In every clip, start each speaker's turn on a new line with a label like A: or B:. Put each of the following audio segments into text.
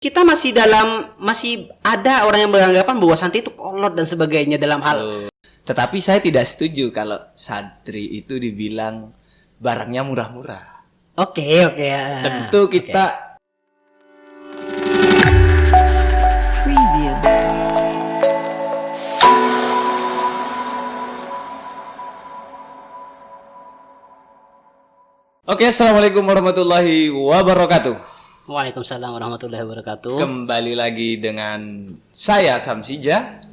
A: kita masih ada orang yang beranggapan bahwa santri itu kolot dan sebagainya dalam hal.
B: Tetapi saya tidak setuju kalau santri itu dibilang barangnya murah-murah.
A: Oke.
B: Tentu kita
A: Preview.
B: Oke, assalamualaikum warahmatullahi wabarakatuh.
A: Waalaikumsalam warahmatullahi wabarakatuh.
B: Kembali lagi dengan saya Samsija.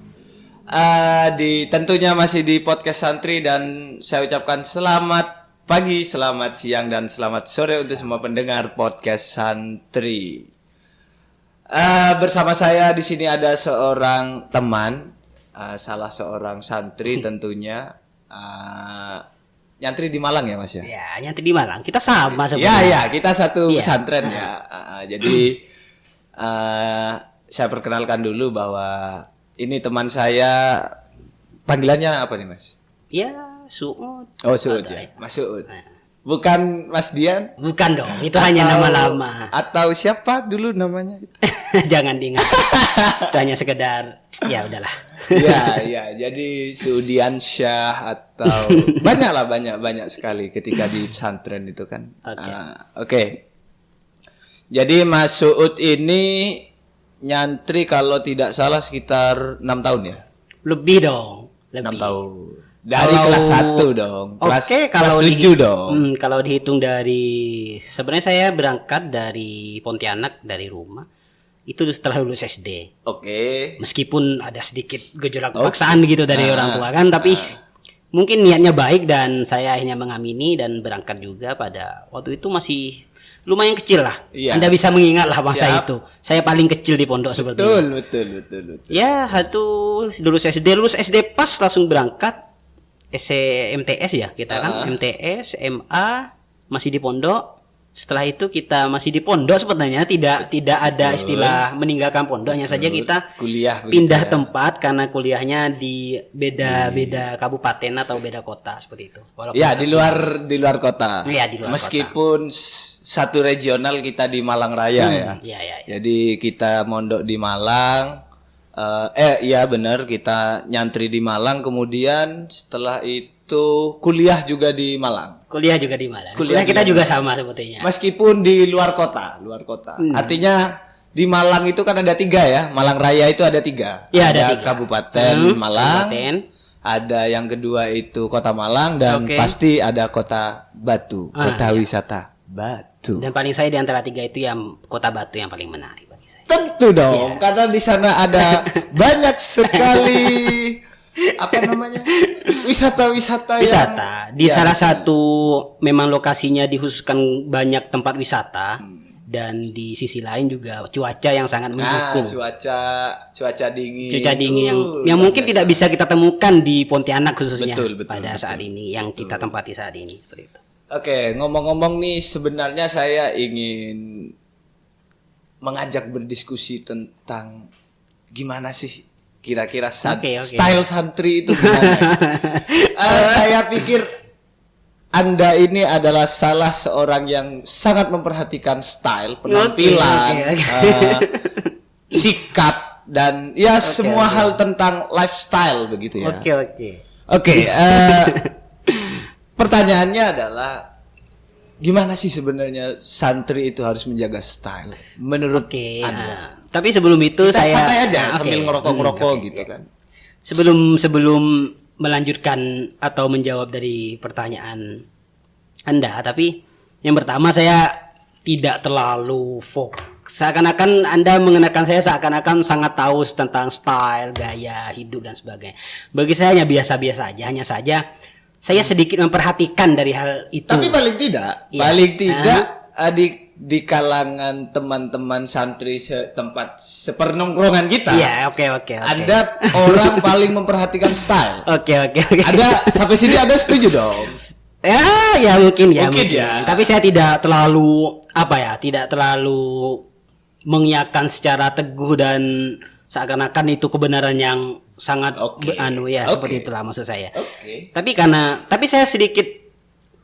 B: Tentunya masih di podcast santri dan saya ucapkan selamat pagi, selamat siang dan selamat sore untuk semua pendengar podcast santri. Bersama saya di sini ada seorang teman, salah seorang santri tentunya. Nyantri di Malang ya Mas ya?
A: Ya, nyantri di Malang. Kita sama sebenarnya.
B: Ya, kita satu pesantren ya. Jadi saya perkenalkan dulu bahwa ini teman saya. Panggilannya apa nih Mas?
A: Ya, Suud.
B: Oh, Suud ya. Mas Suud. Bukan Mas Dian?
A: Bukan dong, itu hanya nama lama.
B: Atau siapa dulu namanya?
A: Jangan diingat. Itu hanya sekedar ya udahlah.
B: Ya, jadi Suudian Syah atau banyak sekali ketika di pesantren itu kan. Oke. Jadi Mas Suud ini nyantri kalau tidak salah sekitar 6 tahun ya?
A: Lebih dong.
B: 6 tahun. Dari kelas 1 dong.
A: Kalau
B: 7 dong.
A: Kalau dihitung dari sebenarnya saya berangkat dari Pontianak dari rumah. Itu setelah lulus SD.
B: Oke.
A: Meskipun ada sedikit gejolak paksaan gitu dari orang tua kan, tapi mungkin niatnya baik dan saya akhirnya mengamini dan berangkat juga pada waktu itu masih lumayan kecil lah.
B: Iya.
A: Anda bisa mengingat lah masa itu. Saya paling kecil di pondok seperti itu.
B: Betul.
A: Ya, itu lulus SD pas langsung berangkat MTS ya kita kan MTS, MA masih di pondok. Setelah itu kita masih di pondok sebenarnya tidak ada istilah meninggalkan pondok, hanya saja kita
B: kuliah
A: pindah tempat karena kuliahnya di beda kabupaten atau beda kota seperti itu.
B: Walaupun di luar kota.
A: Iya, di luar
B: meskipun satu regional kita di Malang Raya ya.
A: Iya.
B: Jadi kita mondok di Malang. Iya benar, kita nyantri di Malang, kemudian setelah itu kuliah juga di Malang.
A: Kuliah kita juga sama sepertinya.
B: Meskipun di luar kota. Artinya di Malang itu kan ada 3 ya. Malang Raya itu ada 3.
A: Ya, ada 3.
B: Kabupaten Malang. Ada yang kedua itu Kota Malang dan pasti ada Kota Batu, kota wisata Batu.
A: Dan paling saya di antara 3 itu yang Kota Batu yang paling menarik bagi saya.
B: Tentu dong, karena di sana ada banyak sekali wisata
A: di salah satu memang lokasinya dikhususkan banyak tempat wisata dan di sisi lain juga cuaca yang sangat mendukung.
B: Cuaca dingin.
A: Yang mungkin tidak bisa kita temukan di Pontianak khususnya pada saat ini yang kita tempati saat ini seperti itu.
B: Oke, ngomong-ngomong nih sebenarnya saya ingin mengajak berdiskusi tentang gimana sih kira-kira style santri itu gimana? Saya pikir Anda ini adalah salah seorang yang sangat memperhatikan style, penampilan, sikap dan semua hal tentang lifestyle begitu ya. Oke. Pertanyaannya adalah gimana sih sebenarnya santri itu harus menjaga style menurut Anda?
A: Tapi sebelum itu
B: kita
A: saya
B: santai aja sambil ngerokok gitu kan.
A: Sebelum melanjutkan atau menjawab dari pertanyaan Anda, tapi yang pertama saya tidak terlalu seakan-akan Anda mengenakan saya seakan-akan sangat tahu tentang style, gaya hidup dan sebagainya. Bagi saya hanya biasa-biasa aja, hanya saja saya sedikit memperhatikan dari hal itu.
B: Tapi paling tidak di kalangan teman-teman santri sepernongkrongan kita.
A: Iya, oke.
B: Anda orang paling memperhatikan style.
A: Oke.
B: Ada sampai sini ada setuju dong?
A: Ya mungkin.
B: Ya.
A: Tapi saya tidak terlalu mengiyakan secara teguh dan seakan-akan itu kebenaran yang sangat seperti itulah maksud saya. Tapi saya sedikit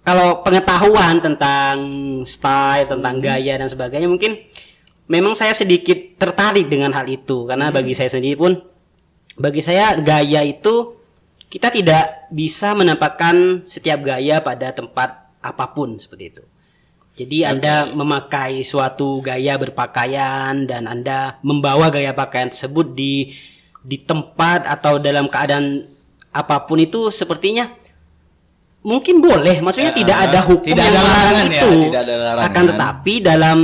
A: kalau pengetahuan tentang style, tentang gaya dan sebagainya mungkin memang saya sedikit tertarik dengan hal itu karena bagi saya sendiri pun, bagi saya gaya itu kita tidak bisa menampakkan setiap gaya pada tempat apapun seperti itu. Jadi Anda memakai suatu gaya berpakaian dan Anda membawa gaya pakaian tersebut di tempat atau dalam keadaan apapun itu sepertinya mungkin boleh, maksudnya tidak ada hukum
B: tidak
A: yang
B: ada
A: melarang
B: larangan
A: itu.
B: tidak ada larangan.
A: Akan tetapi dalam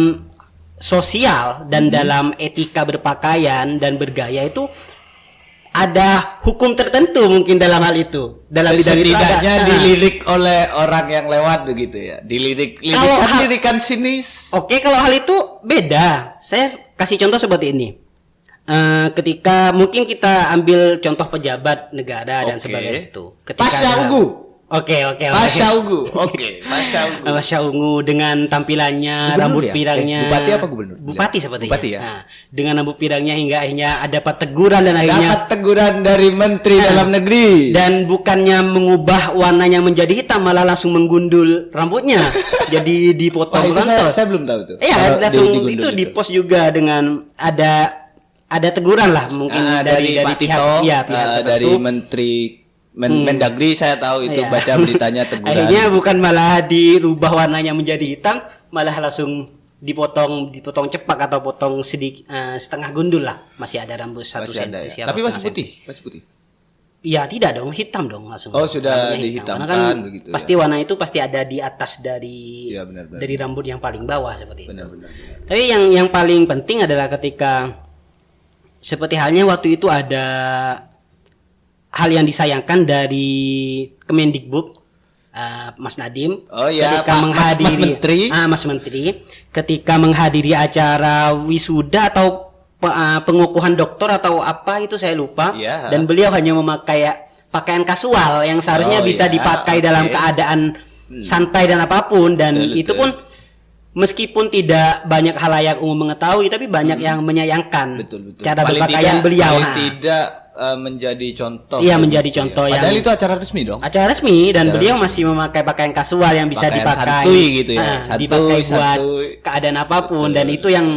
A: sosial dan dalam etika berpakaian dan bergaya itu ada hukum tertentu mungkin dalam hal itu. Dalam bidang itu
B: setidaknya
A: ada.
B: dilirik oleh orang yang lewat begitu ya. Lirikan sinis.
A: Oke, kalau hal itu beda. Saya kasih contoh seperti ini. Ketika mungkin kita ambil contoh pejabat negara dan sebagainya itu.
B: Pasha Ungu.
A: Oke.
B: Pasha Ungu. Pasha Ungu.
A: Pasha Ungu dengan tampilannya,
B: Gubernur
A: rambut
B: ya?
A: pirangnya.
B: Bupati apa gubernur?
A: Bupati sepertinya.
B: Bupati ya?
A: Nah, dengan rambut pirangnya hingga akhirnya dapat teguran dan akhirnya
B: Dapat teguran dari Menteri Dalam Negeri.
A: dan bukannya mengubah warnanya menjadi hitam malah langsung menggundul rambutnya. Jadi dipotong
B: itu
A: rantau.
B: saya belum tahu tuh.
A: Iya,
B: Kalau
A: langsung
B: digundul
A: itu di post juga dengan ada teguran lah mungkin dari
B: Pak
A: pihak
B: Tito,
A: pihak
B: dari
A: tertentu.
B: Menteri Mendagri saya tahu itu
A: Iya.
B: baca beritanya teguran.
A: Akhirnya bukan malah dirubah warnanya menjadi hitam, malah langsung dipotong cepak atau potong sedikit setengah gundul lah. Masih ada rambut satu
B: Masih ada ya?
A: senti.
B: Tapi masih putih, masih putih.
A: Iya, tidak dong, hitam dong langsung.
B: Oh, sudah
A: Rambutnya hitam.
B: dihitamkan
A: Karena kan
B: begitu ya?
A: pasti warna itu pasti ada di atas dari
B: Iya, benar.
A: dari rambut yang paling bawah seperti itu.
B: Benar.
A: Tapi yang paling penting adalah ketika seperti halnya waktu itu ada hal yang disayangkan dari Kemendikbud, Mas Nadiem,
B: Oh ya,
A: ketika
B: Pak,
A: menghadiri
B: Mas Menteri.
A: Mas Menteri ketika menghadiri acara wisuda atau pengukuhan doktor atau apa itu saya lupa,
B: Iya.
A: dan beliau hanya memakai pakaian kasual yang seharusnya
B: Oh,
A: bisa
B: iya,
A: dipakai
B: oke.
A: dalam keadaan santai dan apapun, dan
B: Betul,
A: itu
B: betul.
A: pun meskipun tidak banyak halayak umum mengetahui, tapi banyak yang menyayangkan
B: Betul.
A: cara
B: Paling
A: berpakaian
B: tidak-
A: beliau.
B: paling
A: Ha.
B: tidak menjadi contoh.
A: Iya,
B: begitu
A: menjadi
B: ya.
A: contoh
B: Padahal
A: yang-
B: itu acara resmi dong.
A: Acara resmi dan
B: Acara
A: beliau
B: resmi.
A: masih memakai pakaian kasual yang bisa
B: Pakaian
A: dipakai
B: santuy gitu ya.
A: dipakai buat
B: Santuy.
A: keadaan apapun. Dan itu yang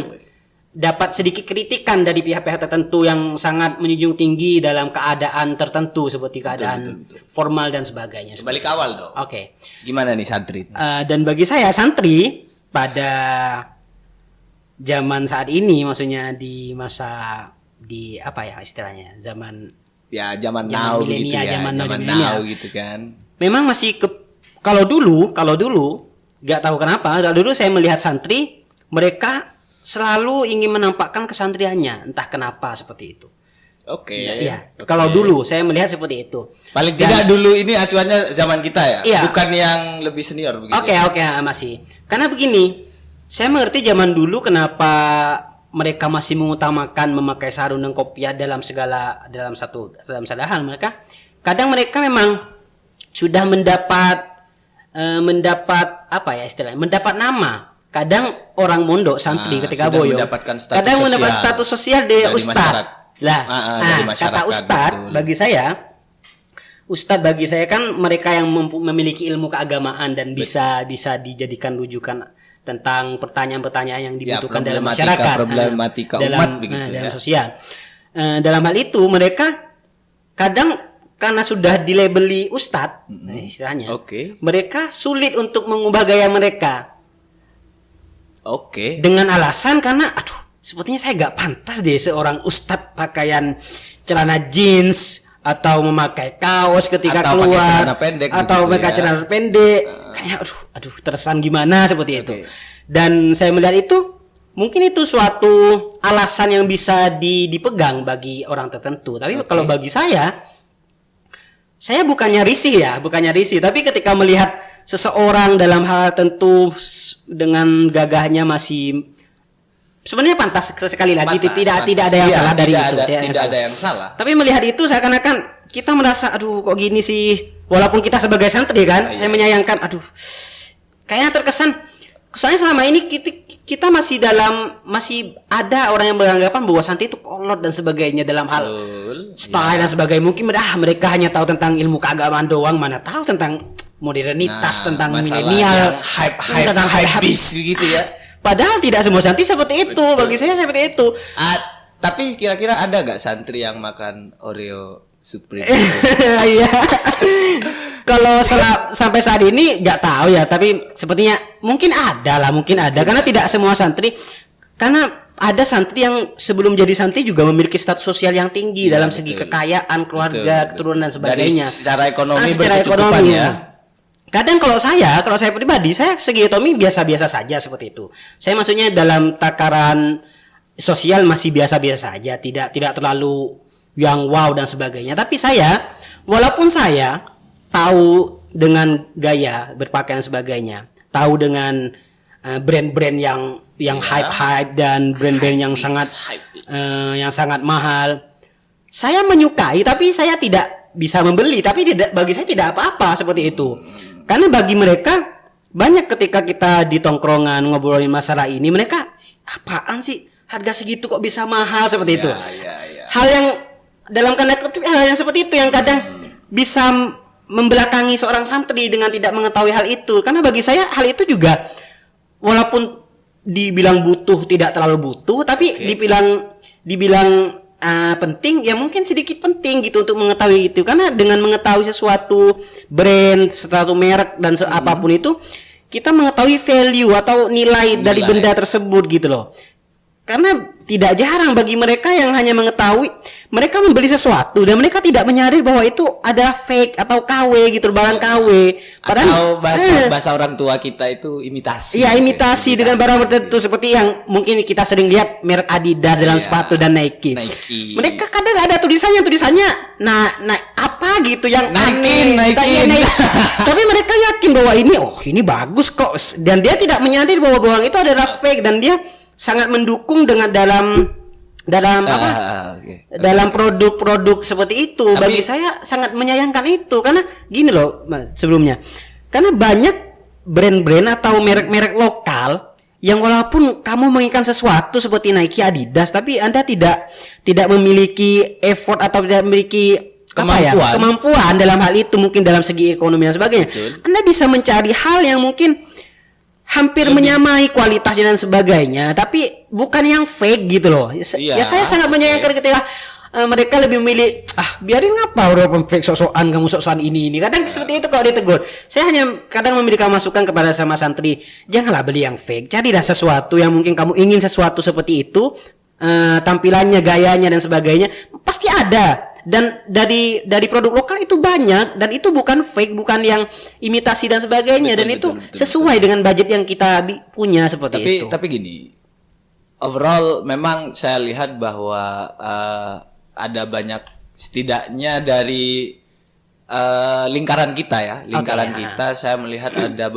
A: dapat sedikit kritikan dari pihak-pihak tertentu yang sangat menjunjung tinggi dalam keadaan tertentu seperti keadaan formal dan sebagainya.
B: Kembali ke awal dong.
A: Oke.
B: Gimana nih santri?
A: Dan bagi saya santri pada zaman saat ini, maksudnya di masa di apa ya istilahnya, zaman
B: Ya zaman
A: Zaman
B: now gitu
A: milenial,
B: ya.
A: zaman
B: Zaman
A: milenial.
B: now gitu kan.
A: memang masih kalau dulu nggak tahu kenapa, kalau dulu saya melihat santri, mereka selalu ingin menampakkan kesantriannya, entah kenapa seperti itu.
B: Oke.
A: Iya,
B: Oke.
A: kalau dulu saya melihat seperti itu.
B: Paling
A: Dan-
B: tidak dulu ini acuannya zaman kita ya,
A: Iya.
B: bukan yang lebih senior begitu.
A: Oke, masih. Karena begini, saya mengerti zaman dulu kenapa mereka masih mengutamakan memakai sarung dan kopiah dalam satu hal. Mereka memang sudah mendapat apa ya istilahnya, mendapat nama. Kadang orang mondok santri ketika
B: sudah
A: boyo,
B: mendapatkan status
A: kadang mendapat
B: sosial
A: status sosial dari
B: masyarakat.
A: ustad. Lah,
B: Dari masyarakat,
A: kata ustad
B: betul.
A: bagi saya kan mereka yang memiliki ilmu keagamaan dan bisa dijadikan rujukan tentang pertanyaan-pertanyaan yang dibutuhkan dalam masyarakat,
B: problematika
A: dalam,
B: umat begitu
A: dalam
B: ya.
A: sosial. Dalam hal itu mereka kadang karena sudah dilabeli ustadz, istilahnya,
B: Oke.
A: mereka sulit untuk mengubah gaya mereka
B: Oke.
A: dengan alasan karena, aduh, sepertinya saya gak pantas deh seorang ustadz pakaian celana jeans atau memakai kaos ketika
B: Atau pakai
A: keluar
B: celana pendek
A: atau
B: begitu
A: pakai
B: ya.
A: celana pendek, kayaknya aduh terkesan gimana seperti itu. Dan saya melihat itu mungkin itu suatu alasan yang bisa dipegang bagi orang tertentu. Tapi kalau bagi saya bukannya risih, tapi ketika melihat seseorang dalam hal tertentu dengan gagahnya masih sebenarnya pantas sekali lagi, tidak ada yang
B: Iya,
A: salah dari
B: tidak
A: itu,
B: Tidak ada yang salah.
A: Tapi melihat itu seakan-akan kita merasa aduh kok gini sih, walaupun kita sebagai santri kan, saya menyayangkan, aduh kayaknya terkesan soalnya selama ini kita masih ada orang yang beranggapan bahwa santri itu kolot dan sebagainya dalam hal style dan sebagainya. Mungkin mereka hanya tahu tentang ilmu keagamaan doang, mana tahu tentang modernitas, tentang
B: masalah
A: milenial,
B: yang hype begitu ya.
A: Padahal tidak semua santri seperti itu.
B: Betul.
A: Bagi saya seperti itu.
B: Tapi kira-kira ada gak santri yang makan Oreo Supreme?
A: Iya. Kalau sampai saat ini nggak tahu ya, tapi sepertinya mungkin ada karena tidak semua santri, karena ada santri yang sebelum jadi santri juga memiliki status sosial yang tinggi dalam segi kekayaan, keluarga, keturunan dan sebagainya.
B: Dari secara ekonomi
A: secara
B: berkecukupan
A: ekonomi,
B: ya.
A: Kadang kalau saya pribadi, saya segi ekonomi biasa-biasa saja seperti itu. Saya maksudnya dalam takaran sosial masih biasa-biasa saja, tidak terlalu yang wow dan sebagainya. Tapi walaupun saya tahu dengan gaya berpakaian dan sebagainya, tahu dengan brand-brand yang hype dan brand-brand yang sangat mahal. Saya menyukai, tapi saya tidak bisa membeli. Tapi bagi saya tidak apa-apa seperti itu. Karena bagi mereka banyak ketika kita di tongkrongan ngobrolin masalah ini, mereka apaan sih harga segitu kok bisa mahal seperti itu. Hal yang dalam tanda kutip hal yang seperti itu yang kadang bisa membelakangi seorang santri dengan tidak mengetahui hal itu. Karena bagi saya hal itu juga walaupun dibilang butuh tidak terlalu butuh, tapi dibilang penting ya mungkin sedikit penting gitu untuk mengetahui itu. Karena dengan mengetahui sesuatu brand, sesuatu merek dan apapun itu, kita mengetahui value atau nilai dari benda tersebut gitu loh. Karena tidak jarang bagi mereka yang hanya mengetahui, mereka membeli sesuatu dan mereka tidak menyadari bahwa itu ada fake atau KW gitu, barang KW.
B: Padahal bahasa orang tua kita itu imitasi.
A: Iya, imitasi dengan barang tertentu seperti yang mungkin kita sering lihat merek Adidas dalam sepatu dan Nike. Mereka kadang ada tulisannya nah apa gitu yang
B: naikin.
A: Tapi mereka yakin bahwa ini bagus kok, dan dia tidak menyadari bahwa barang itu adalah fake, dan dia sangat mendukung dengan dalam produk-produk seperti itu. Bagi saya sangat menyayangkan itu, karena gini loh sebelumnya, karena banyak brand-brand atau merek-merek lokal yang walaupun kamu menginginkan sesuatu seperti Nike, Adidas, tapi Anda tidak memiliki effort atau tidak memiliki kemampuan dalam hal itu, mungkin dalam segi ekonomi dan sebagainya. Betul. Anda bisa mencari hal yang mungkin hampir menyamai kualitasnya dan sebagainya, tapi bukan yang fake gitu loh. Ya saya sangat menyayangkan ketika mereka lebih memilih biarin ngapa orang fake sok-sokan, kamu sok-sokan ini. Kadang seperti itu kalau ditegur. Saya hanya kadang memberikan masukan kepada sama santri, janganlah beli yang fake. Carilah sesuatu yang mungkin kamu ingin sesuatu seperti itu, tampilannya, gayanya dan sebagainya pasti ada. Dan dari produk lokal itu banyak, dan itu bukan fake, bukan yang imitasi dan sebagainya, betul, sesuai dengan budget yang kita punya seperti itu.
B: Tapi gini, overall memang saya lihat bahwa ada banyak, setidaknya dari lingkaran kita ya, kita saya melihat ada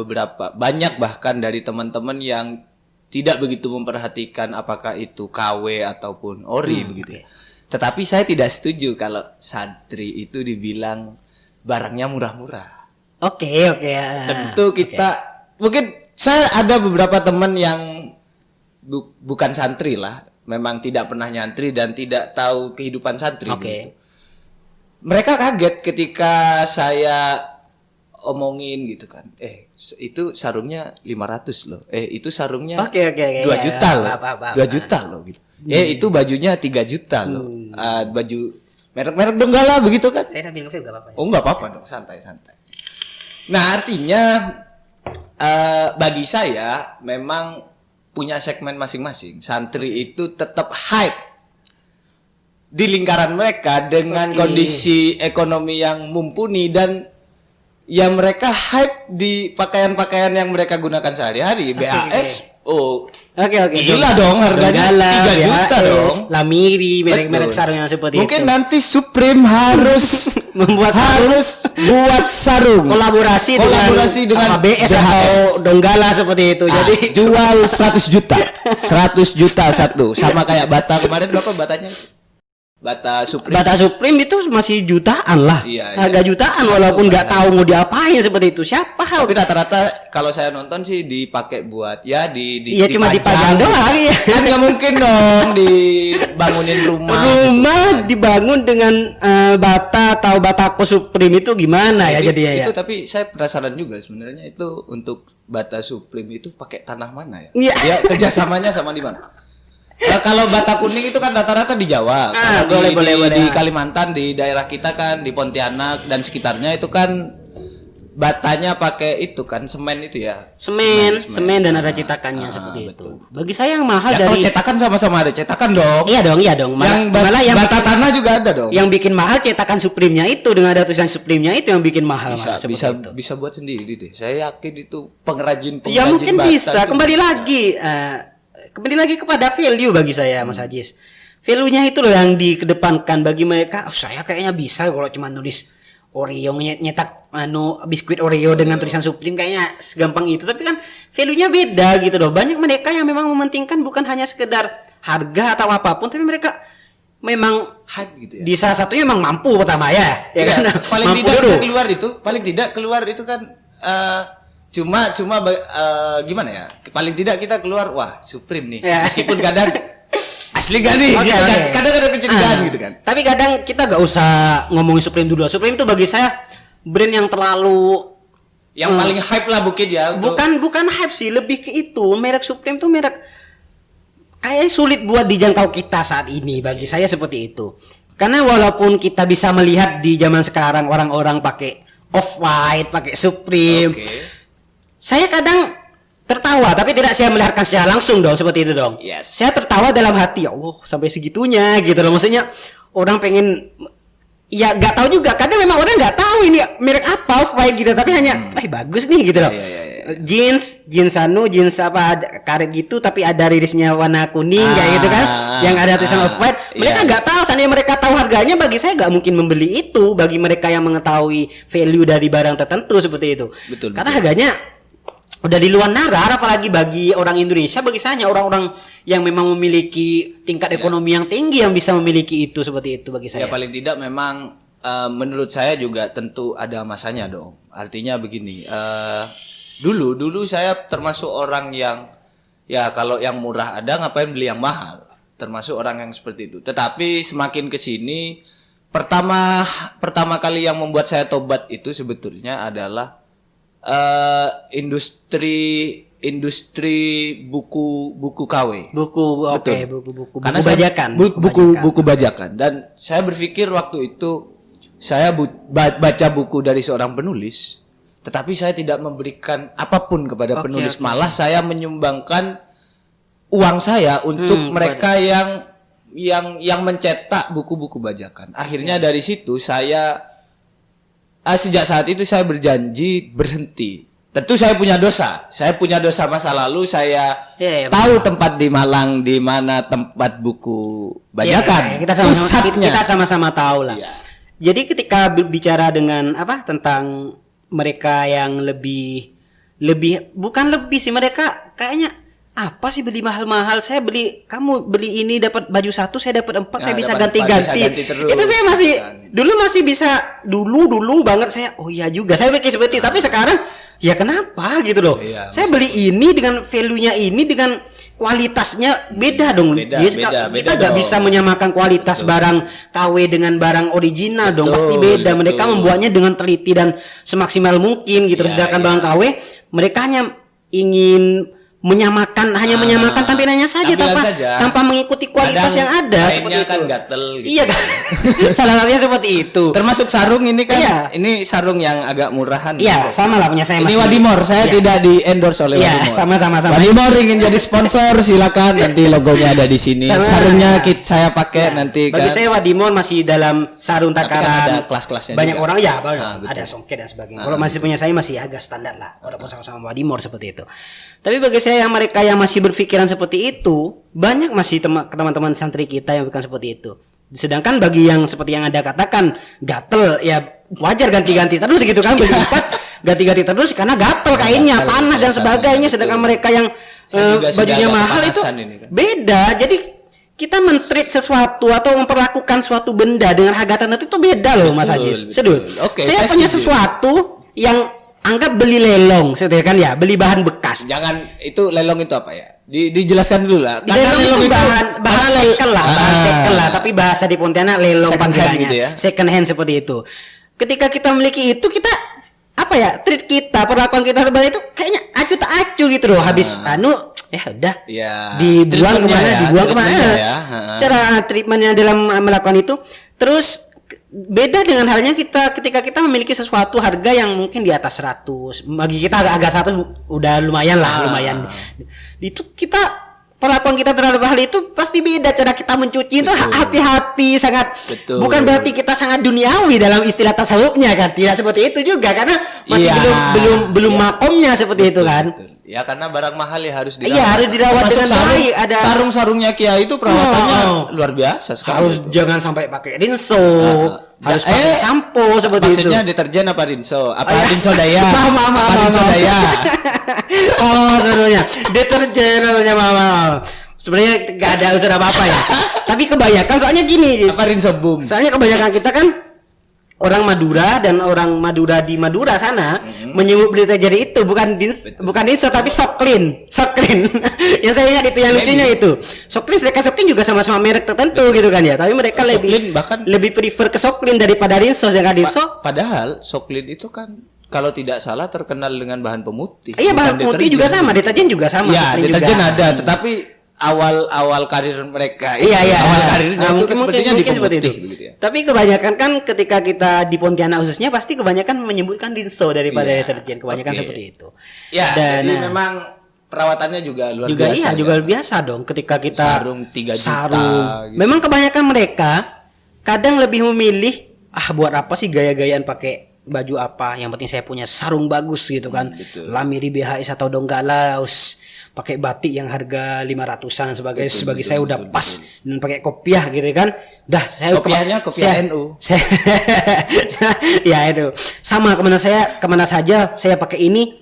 B: banyak bahkan dari teman-teman yang tidak begitu memperhatikan apakah itu KW ataupun ori begitu ya. Tetapi saya tidak setuju kalau santri itu dibilang barangnya murah-murah.
A: Oke.
B: Tentu kita mungkin saya ada beberapa teman yang bukan santri lah, memang tidak pernah nyantri dan tidak tahu kehidupan santri. Gitu. Mereka kaget ketika saya omongin gitu kan. Itu sarungnya 500 loh. Itu sarungnya 2 juta loh. 2 juta loh gitu. Itu bajunya 3 juta loh. Baju merek-merek Donggala begitu kan?
A: Saya sambil nge-film enggak apa-apa.
B: Oh, enggak apa-apa dong, santai. Nah, artinya bagi saya memang punya segmen masing-masing. Santri itu tetap hype di lingkaran mereka dengan kondisi ekonomi yang mumpuni, dan ya mereka hype di pakaian-pakaian yang mereka gunakan sehari-hari. BAS gila dong harganya 3 juta dong.
A: Lamiri, merek-merek sarung yang seperti
B: mungkin itu. Mungkin nanti Supreme harus buat sarung. Kolaborasi dengan
A: BS atau Donggala seperti itu. Jadi
B: jual 100 juta. 100 juta satu. Sama kayak Bata kemarin, berapa batanya? Bata Supreme itu masih jutaan lah. Harga jutaan walaupun nggak tahu mau diapain seperti itu. Siapa? Tapi rata-rata kalau saya nonton sih dipakai buat
A: cuma dipajang doang ya.
B: Kan nggak mungkin dong dibangunin rumah.
A: Dibangun dengan bata atau batako Supreme itu gimana ya jadinya ya.
B: Itu tapi saya penasaran juga sebenarnya itu untuk bata Supreme itu pakai tanah mana ya?
A: Iya.
B: Dia kerjasamanya sama di mana? Nah, kalau bata kuning itu kan rata-rata di Jawa. Kalau
A: boleh.
B: di Kalimantan, di daerah kita kan di Pontianak dan sekitarnya itu kan batanya pakai itu kan semen itu ya.
A: Semen dan ada cetakannya seperti itu.
B: betul.
A: Bagi saya yang mahal
B: Ya,
A: dari
B: kalau cetakan sama-sama ada cetakan dong.
A: Iya dong. Malah yang
B: bata tanah juga ada dong.
A: yang bikin mahal cetakan Supreme-nya itu dengan ada tulisan Supreme-nya itu yang bikin mahal.
B: Bisa buat sendiri deh. Saya yakin itu pengrajin
A: Ya mungkin
B: bata
A: bisa.
B: itu
A: Kembali lagi kepada value bagi saya, Mas Ajis. Value-nya itu loh yang dikedepankan bagi mereka. Saya kayaknya bisa kalau cuma nulis Oreo nyetak biskuit Oreo dengan tulisan Supreme kayaknya segampang itu. Tapi kan value-nya beda gitu loh. Banyak mereka yang memang mementingkan bukan hanya sekedar harga atau apapun, tapi mereka memang
B: hype gitu ya.
A: Di salah satunya memang mampu pertama ya kan?
B: Paling
A: Mampu
B: tidak keluar itu kan cuma gimana ya? Paling tidak kita keluar wah Supreme nih.
A: Ya.
B: Meskipun kadang asli gak nih?
A: Oke,
B: gitu kan.
A: oke.
B: Kadang ada kecurigaan gitu kan.
A: Tapi kadang kita gak usah ngomongin Supreme dulu. Supreme itu bagi saya brand yang terlalu
B: paling hype lah mungkin ya.
A: bukan hype sih, lebih ke itu. Merek Supreme tuh merek kayaknya sulit buat dijangkau kita saat ini. Bagi saya seperti itu. Karena walaupun kita bisa melihat di zaman sekarang orang-orang pakai Off-White, pakai Supreme. Saya kadang tertawa, tapi tidak saya melihatkan secara langsung dong, seperti itu dong.
B: Yes.
A: Saya tertawa dalam hati, ya Allah, sampai segitunya gitu loh. Maksudnya orang pengen, ya nggak tahu juga. Kadang memang orang nggak tahu ini merek apa Off-White gitu, tapi hanya, bagus nih gitu loh. Jeans karet gitu, tapi ada ririsnya warna kuning kayak gitu kan, yang ada tulisan Off-White. Mereka nggak tahu, seandainya mereka tahu harganya, bagi saya nggak mungkin membeli itu. Bagi mereka yang mengetahui value dari barang tertentu seperti itu. Karena harganya udah di luar nalar, apalagi bagi orang Indonesia. Bagi saya hanya orang-orang yang memang memiliki tingkat ekonomi yang tinggi yang bisa memiliki itu, seperti itu bagi saya.
B: Ya paling tidak memang menurut saya juga tentu ada masanya dong. Artinya begini, dulu saya termasuk orang yang ya kalau yang murah ada ngapain beli yang mahal, termasuk orang yang seperti itu. Tetapi semakin kesini, pertama kali yang membuat saya tobat itu sebetulnya adalah industri buku KW. Buku bajakan. Buku bajakan. Dan saya berpikir waktu itu saya baca buku dari seorang penulis, tetapi saya tidak memberikan apapun kepada penulis. Malah saya menyumbangkan uang saya untuk mereka yang mencetak buku-buku bajakan. Akhirnya dari situ saya sejak saat itu saya berjanji berhenti. Tentu saya punya dosa. Saya punya dosa masa lalu. Saya tahu tempat di Malang di mana tempat buku bajakan.
A: Kita sama-sama tahu lah. Jadi ketika berbicara dengan tentang mereka yang lebih bukan lebih sih, mereka kayaknya apa sih beli mahal-mahal. Kamu beli ini dapat baju satu, saya dapat 4, saya bisa ganti-ganti. Itu saya masih masih bisa dulu banget saya. Oh iya juga, saya pikir seperti itu. Tapi sekarang ya kenapa gitu loh. Saya beli ini dengan value-nya ini, dengan kualitasnya beda dong. Kita nggak bisa menyamakan kualitas barang KW dengan barang original dong. Pasti beda. Mereka membuatnya dengan teliti dan semaksimal mungkin gitu. Sedangkan barang KW mereka hanya ingin menyamakan tampilannya saja tanpa mengikuti kualitas yang ada.
B: Seperti itu kan gatel gitu.
A: Iya kan. Salah satunya seperti itu.
B: Termasuk sarung ini kan. Ini sarung yang agak murahan.
A: Iya, sama lah punya saya.
B: Ini Wadimor, saya tidak di endorse oleh Wadimor.
A: Sama.
B: Wadimor ingin jadi sponsor, silakan, nanti logonya ada di sini. Sarungnya saya pakai nanti kan.
A: Bagi saya Wadimor masih dalam sarung takaran.
B: Kan ada kelas-kelasnya.
A: Banyak
B: juga.
A: Orang ada songket dan sebagainya. Kalau masih punya saya masih agak standar lah. Walaupun sama-sama Wadimor seperti itu. Tapi bagi saya yang mereka yang masih berpikiran seperti itu, banyak masih teman-teman santri kita yang bukan seperti itu. Sedangkan bagi yang seperti yang Anda katakan gatel, ya wajar ganti-ganti terus gitu kan, ganti-ganti terus karena gatel kainnya, panas dan sebagainya. Sedangkan mereka yang bajunya mahal itu kan beda. Jadi kita men-treat sesuatu atau memperlakukan suatu benda dengan harga tertentu itu beda loh, Mas Ajis. Saya punya sesuatu yang anggap beli lelong, seperti kan ya, beli bahan bekas.
B: Jangan itu lelong itu apa ya? Dijelaskan dulu lah.
A: Karena lelong itu bahan second lah, tapi bahasa di Pontianak lelong panggilannya. Gitu ya? Second hand seperti itu. Ketika kita memiliki itu, kita treat kita, perlakuan kita kepada itu kayaknya tak acu gitu loh. Habis udah
B: Ya,
A: dibuang kemana, dibuang kemana.
B: Ya.
A: Cara treatmentnya dalam melakukan itu. Terus beda dengan halnya ketika kita memiliki sesuatu harga yang mungkin di atas 100. Bagi kita agak 100 udah lumayan lah, lumayan. Itu kita perlakuan kita terhadap hal itu pasti beda. Cara kita mencuci itu hati-hati sangat.
B: Betul.
A: Bukan berarti kita sangat duniawi dalam istilah tasawufnya kan. Tidak seperti itu juga karena masih belum makomnya seperti itu kan.
B: Betul. Ya karena barang mahal ya harus dirawat.
A: Iya, harus dirawat dengan baik. Ada
B: sarung-sarungnya Kiai itu perawatannya luar biasa sekali.
A: Harus jangan sampai pakai rinso, harus pakai sampo seperti itu.
B: Maksudnya deterjen apa rinso? Apa rinso daya?
A: Apa rinso daya? Sebenarnya deterjen maksudnya sebenarnya nggak ada unsur apa-apa ya. Tapi kebanyakan soalnya gini.
B: Apa rinso boom?
A: Soalnya kebanyakan kita kan orang Madura dan orang Madura di Madura sana menyebut deterjen itu bukan rinso tapi Soklin. Yang saya ingat itu yang lucunya itu. Soklin juga sama-sama merek tertentu gitu kan ya. Tapi mereka lebih prefer ke Soklin daripada rinso.
B: Padahal Soklin itu kan kalau tidak salah terkenal dengan bahan pemutih.
A: Iya, bahan pemutih juga sama, deterjen juga sama.
B: Ya, deterjen ada, tetapi awal karir mereka awal karirnya itu sepertinya di pemutih begitu ya.
A: Tapi kebanyakan kan ketika kita di Pontianak khususnya pasti kebanyakan menyebutkan rinso daripada deterjen, kebanyakan seperti itu.
B: Ya, jadi memang perawatannya juga luar biasa.
A: Iya, juga luar biasa dong ketika kita
B: sarung 3 juta gitu.
A: Memang kebanyakan mereka kadang lebih memilih buat apa sih gaya-gayaan pakai baju apa, yang penting saya punya sarung bagus gitu kan. Lamiri BHS atau Donggala pakai batik yang harga 500-an sebagai saya udah pas dan pakai kopiah gitu kan. Dah saya
B: kopiahnya kopiah NU.
A: Ya itu. Sama kemana saja saya pakai ini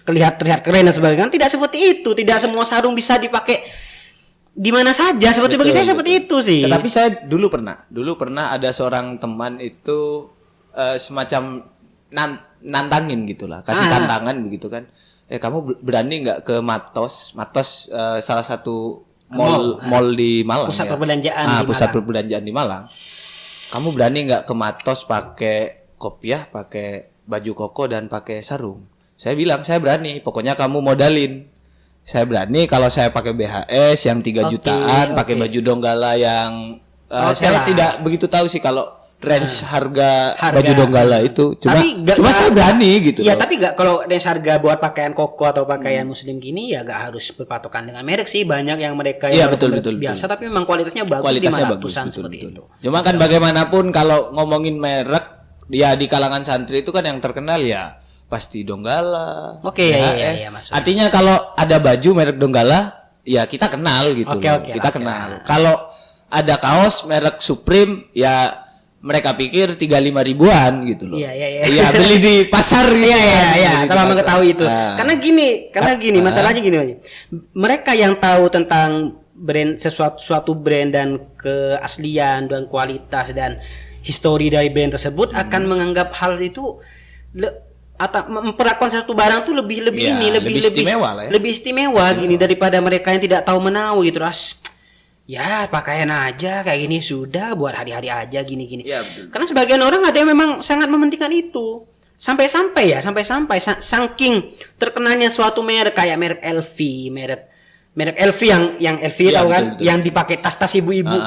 A: terlihat keren dan sebagainya. Tidak seperti itu. Tidak semua sarung bisa dipakai di mana saja. Bagi saya seperti itu sih.
B: Tetapi saya dulu pernah ada seorang teman itu semacam nantangin gitulah, kasih tantangan begitu kan. Kamu berani nggak ke Matos salah satu mall di Malang,
A: pusat perbelanjaan
B: pusat perbelanjaan di Malang. Kamu berani nggak ke Matos pakai kopiah, pakai baju koko dan pakai sarung? Saya bilang saya berani, pokoknya kamu modalin. Saya berani kalau saya pakai BHS yang 3 jutaan, pakai baju Donggala yang saya tidak begitu tahu sih kalau range harga baju Donggala itu cuma saya berani gitu
A: ya
B: loh.
A: Tapi enggak, kalau range harga buat pakaian koko atau pakaian muslim gini ya enggak harus berpatokan dengan merek sih. Banyak yang mereka yang
B: betul,
A: biasa tapi memang kualitasnya bagus,
B: kualitasnya bagus
A: seperti itu.
B: Cuma kan bagaimanapun kalau ngomongin merek ya di kalangan santri itu kan yang terkenal ya pasti Donggala.
A: Iya,
B: artinya kalau ada baju merek Donggala ya kita kenal gitu kita kenal. Kalau ada kaos merek Supreme ya mereka pikir 35 ribuan gitu loh. Iya, beli di pasar gitu.
A: Iya, telah mengetahui itu. Karena gini, masalahnya gini. Mereka yang tahu tentang brand suatu brand dan keaslian dan kualitas dan histori dari brand tersebut akan menganggap hal itu atau memperlakukan satu barang tuh lebih
B: istimewa lah ya.
A: Lebih istimewa gini daripada mereka yang tidak tahu menahu gitu. Ya pakaian aja kayak gini sudah buat hari-hari aja gini-gini.
B: Ya,
A: karena sebagian orang ada yang memang sangat mementingkan itu. Sampai-sampai saking terkenalnya suatu merek kayak merek LV, merek LV yang LV tahu kan, betul. Yang dipakai tas-tas ibu-ibu.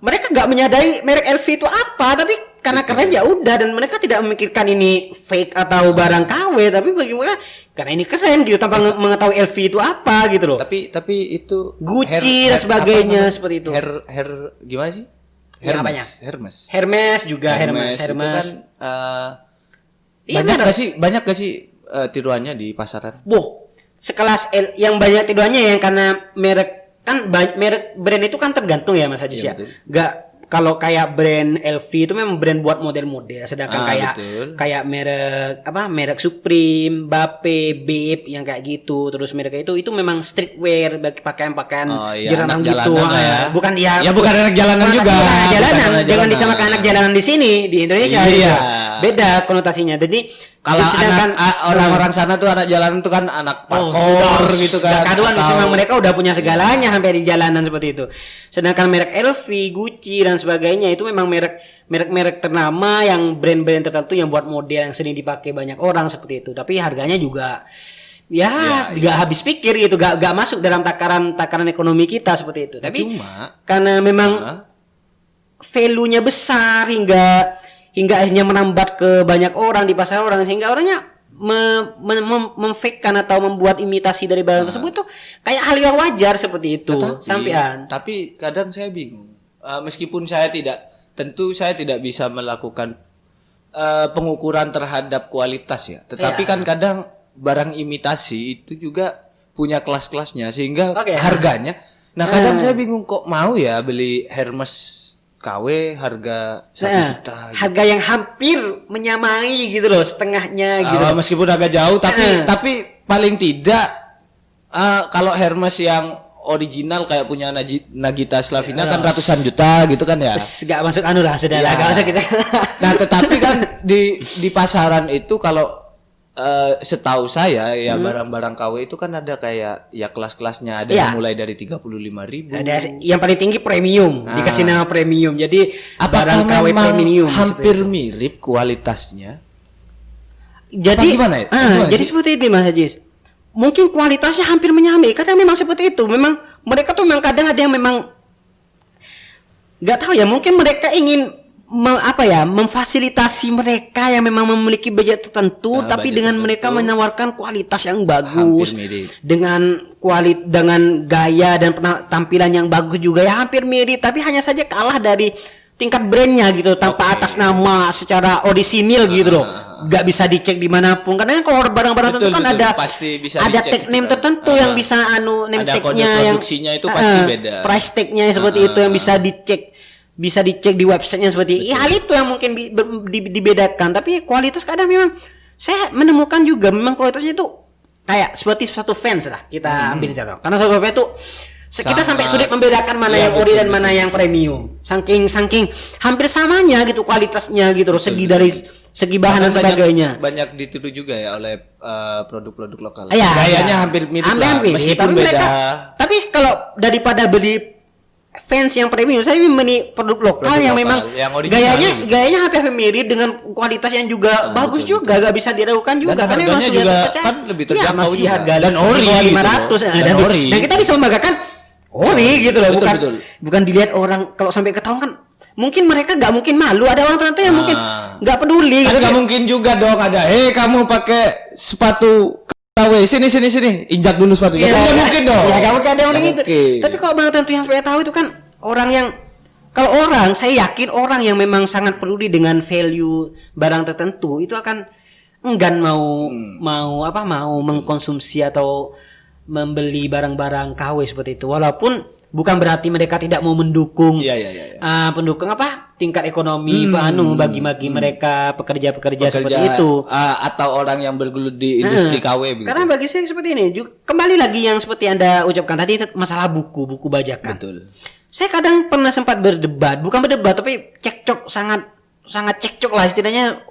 A: Mereka nggak menyadari merek LV itu apa, tapi karena keren ya udah, dan mereka tidak memikirkan ini fake atau barang KW, tapi bagaimana karena ini keren gitu tanpa mengetahui LV itu apa gitu loh.
B: Tapi itu
A: Gucci dan sebagainya seperti itu.
B: Gimana sih?
A: Hermes juga Hermes.
B: Itu kan banyak gak sih tiruannya di pasaran?
A: Sekelas yang banyak tiruannya yang karena merek brand itu kan tergantung ya Mas Haji ya. Enggak, kalau kayak brand LV itu memang brand buat model-model, sedangkan kayak merek Supreme, Bape, Bape yang kayak gitu, terus merek itu memang streetwear, bagi pakaian-pakaian jalanan gitu. Bukan anak jalanan juga. Anak jalanan, jangan disamakan anak jalanan di sini di Indonesia. Iya. Beda konotasinya. Jadi
B: kalau orang-orang sana tuh anak jalanan tuh kan anak parkour gitu kan.
A: Kaduan memang mereka udah punya segalanya sampai di jalanan seperti itu. Sedangkan merek LV, Gucci dan sebagainya itu memang merek ternama yang brand-brand tertentu yang buat model yang sering dipakai banyak orang seperti itu. Tapi harganya juga nggak habis pikir gitu, nggak masuk dalam takaran ekonomi kita seperti itu. Tapi
B: cuma
A: karena memang value-nya besar hingga akhirnya menambat ke banyak orang di pasar orang, sehingga orangnya memfake-kan atau membuat imitasi dari barang tersebut tuh kayak hal yang wajar seperti itu.
B: Tapi kadang saya bingung. Meskipun saya tidak bisa melakukan pengukuran terhadap kualitas ya. Tetapi kan kadang barang imitasi itu juga punya kelas-kelasnya sehingga harganya. Nah kadang saya bingung kok mau ya beli Hermes KW harga 1 juta. Gitu.
A: Harga yang hampir menyamai gitu loh, setengahnya gitu.
B: Meskipun agak jauh tapi paling tidak kalau Hermes yang original kayak punya Nagita Slavina kan ratusan juta gitu kan ya.
A: Gak masuk sudah lah, gak usah kita.
B: Nah, tetapi kan di pasaran itu kalau setahu saya ya barang-barang KW itu kan ada kayak ya kelas-kelasnya, ada yang mulai dari 35.000.
A: Ada yang paling tinggi premium, dikasih nama premium. Jadi
B: apakah
A: barang KW premium
B: hampir mirip kualitasnya?
A: Jadi jadi seperti itu Mas Haji. Mungkin kualitasnya hampir menyamai, kadang memang seperti itu. Memang mereka tuh memang kadang ada yang memang nggak tahu ya, mungkin mereka ingin memfasilitasi mereka yang memang memiliki budget tertentu, tapi dengan mereka menawarkan kualitas yang bagus, dengan gaya dan tampilan yang bagus juga ya hampir mirip, tapi hanya saja kalah dari tingkat brandnya gitu, tanpa atas nama secara orisinil gitu loh, nggak bisa dicek dimanapun. Karena kalau barang-barang tertentu kan ada tag name tertentu yang bisa name tagnya yang
B: produksinya itu pasti beda,
A: price tagnya seperti itu yang bisa dicek di websitenya seperti itu. Hal itu yang mungkin dibedakan. Tapi kualitas kadang memang saya menemukan juga memang kualitasnya itu kayak seperti satu fans lah kita ambil saja. Karena satu fans itu kita sampai sulit membedakan mana yang ori dan mana yang premium. Saking hampir samanya gitu kualitasnya gitu loh, segi bahan dan sebagainya.
B: Banyak ditiru juga ya oleh produk-produk lokal.
A: Gayanya
B: hampir mirip lah, meskipun beda.
A: Tapi kalau daripada beli fans yang premium, saya beli produk lokal yang memang gayanya hampir mirip dengan kualitas yang juga bagus juga, gak bisa diragukan juga.
B: Dan harganya juga kan lebih terjangkau juga.
A: Harga dan ori 500 dan kita bisa membanggakan ori gitu loh, bukan dilihat orang. Kalau sampai ketahuan kan mungkin mereka nggak mungkin malu, ada orang tertentu yang mungkin nggak peduli.
B: Kan nggak mungkin juga dong ada, kamu pakai sepatu KW, sini injak dulu sepatunya. Kan nggak mungkin dong.
A: Ya nggak mungkin ada orang itu. Tapi kalau barang tertentu yang saya tahu itu kan orang yang, kalau saya yakin orang yang memang sangat peduli dengan value barang tertentu itu akan enggan mau mengkonsumsi atau membeli barang-barang KW seperti itu. Walaupun bukan berarti mereka tidak mau mendukung pendukung tingkat ekonomi bagi mereka pekerja seperti itu
B: atau orang yang bergelut di industri KW begitu.
A: Karena bagi saya seperti ini kembali lagi yang seperti Anda ucapkan tadi, masalah buku bajakan.
B: Betul.
A: Saya kadang pernah sempat bukan berdebat tapi cekcok, sangat cekcok lah istilahnya,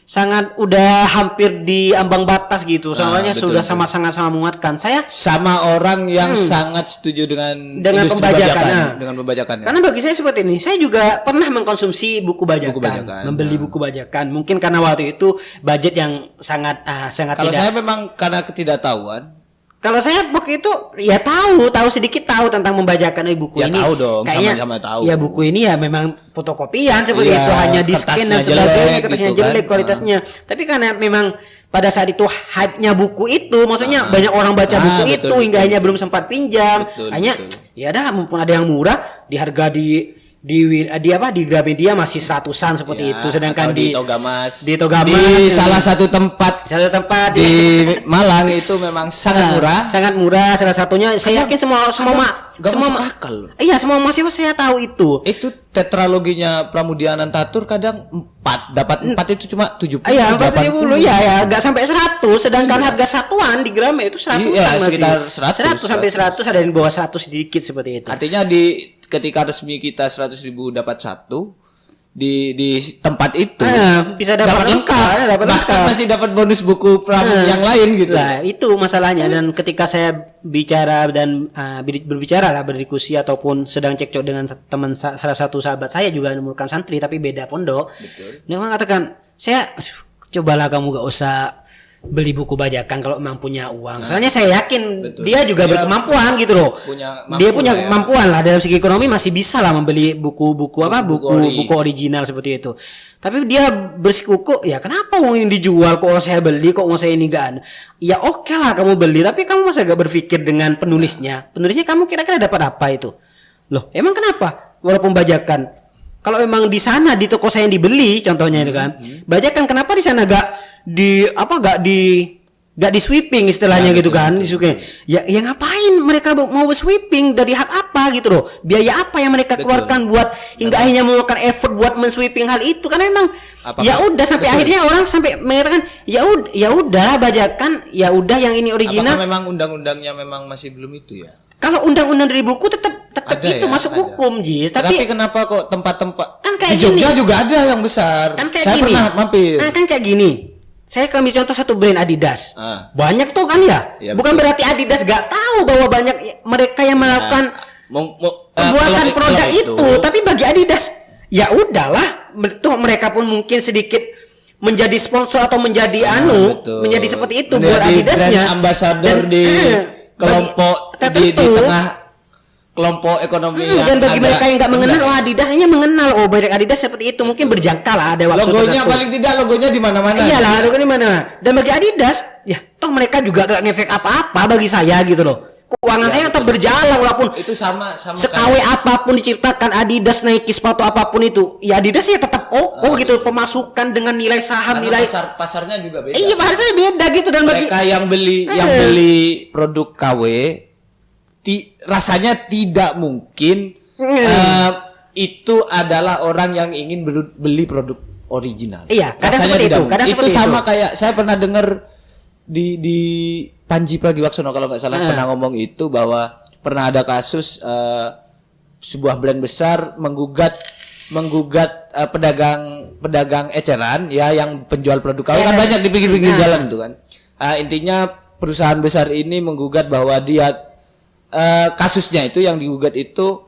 A: sangat udah hampir di ambang batas gitu. Soalnya sudah sama-sama menguatkan. Saya sama orang yang sangat setuju dengan pembajakan. Dengan pembajakan. Karena bagi saya seperti ini, saya juga pernah mengkonsumsi buku bajakan. Membeli buku bajakan. Mungkin karena waktu itu budget yang sangat
B: kalau saya memang karena ketidaktahuan.
A: Kalau saya waktu itu ya tahu sedikit tentang membajakan buku
B: ya,
A: ini.
B: Tahu dong,
A: kayaknya
B: sama-sama tahu.
A: Ya buku ini ya memang fotokopian seperti itu, hanya di scan dan sebagainya, kertasnya gitu jelek kualitasnya. Tapi karena memang pada saat itu hype-nya buku itu, maksudnya banyak orang baca buku itu hingga hanya belum sempat pinjam. Hanya ya adalah mumpung ada yang murah, di harga di Gramedia masih 100-an seperti itu, sedangkan di Togamas di
B: salah satu tempat di Malang itu memang sangat murah,
A: salah satunya saya yakin semua
B: akal.
A: Iya, semua mahasiswa saya tahu itu
B: tetraloginya Pramudia Anantatur kadang 4 dapat 4 itu cuma 70.
A: Iya, 40 ya enggak sampai 100, sedangkan harga satuan di Gramedia itu 100
B: sekitar 100
A: sampai 100, ada yang bawah 100 sedikit seperti itu.
B: Artinya ketika resmi kita 100.000 dapat 1 di tempat itu
A: bisa dapat lengkap,
B: bahkan masih dapat bonus buku yang lain gitu.
A: Nah, itu masalahnya. Dan ketika saya bicara dan berdiskusi ataupun sedang cekcok dengan salah satu sahabat saya juga merupakan santri tapi beda pondok. Dia mengatakan, "Saya cobalah kamu gak usah beli buku bajakan kalau memang punya uang. Soalnya saya yakin
B: betul.
A: dia juga berkemampuan gitu loh. Dia punya kemampuan lah dalam segi ekonomi, masih bisa lah membeli buku original seperti itu. Tapi dia bersikuku, ya kenapa uang ini dijual kok saya beli, kok uang saya ini gak ada. Ya oke lah kamu beli, tapi kamu masa gak berpikir dengan penulisnya. Penulisnya kamu kira-kira dapat apa itu? Loh, emang kenapa? Walaupun bajakan, kalau emang di sana di toko saya yang dibeli, contohnya itu kan, bajakan kenapa di sana gak di sweeping istilahnya gitu kan, disukai. Ya ngapain mereka mau sweeping, dari hak apa gitu loh? Biaya apa yang mereka keluarkan buat hingga akhirnya mengeluarkan effort buat mensweeping hal itu? Karena memang ya udah sampai akhirnya orang sampai mengatakan ya udah bajakan, ya udah yang ini original.
B: Apakah memang undang-undangnya memang masih belum itu ya?
A: Kalau undang-undang dari buku tetap itu masuk hukum, Jis.
B: Tapi kenapa kok tempat-tempat
A: kan kayak
B: di Jogja
A: gini.
B: juga ada yang besar.
A: Kan kayak
B: saya
A: gini.
B: pernah mampir.
A: Kan kayak gini. Saya ambil contoh satu brand Adidas. Banyak tuh kan ya. Bukan berarti Adidas gak tahu bahwa banyak mereka yang melakukan pembuatan produk itu. Tapi bagi Adidas, ya udahlah. Tuh mereka pun mungkin sedikit menjadi sponsor atau menjadi menjadi seperti itu buat Adidasnya.
B: Ambasador di kelompok di tengah kelompok ekonomi
A: dan bagi mereka yang nggak mengenal, Adidas hanya mengenal merek Adidas seperti itu, mungkin berjangka lah ada waktu
B: logonya
A: tertentu.
B: paling tidak logonya di mana-mana.
A: Iyalah, logonya di mana. Dan bagi Adidas, ya toh mereka juga gak ngefek apa-apa bagi saya gitu loh. Keuangan saya tetap berjalan walaupun
B: itu sama
A: sekawe apapun diciptakan Adidas, Nike, sepatu apapun itu, ya Adidas ya tetap gitu, pemasukan dengan nilai saham, nilai
B: pasarnya juga beda.
A: Iya, pasarnya beda gitu. Dan
B: mereka yang beli produk KW rasanya tidak mungkin itu adalah orang yang ingin beli produk original.
A: Iya, kadang seperti itu.
B: Itu sama kayak saya pernah dengar di Panji Pragiwaksono kalau nggak salah pernah ngomong itu, bahwa pernah ada kasus sebuah brand besar menggugat pedagang eceran ya, yang penjual produk KW kan banyak di pinggir-pinggir jalan tuh kan. Intinya perusahaan besar ini menggugat bahwa dia kasusnya itu yang digugat itu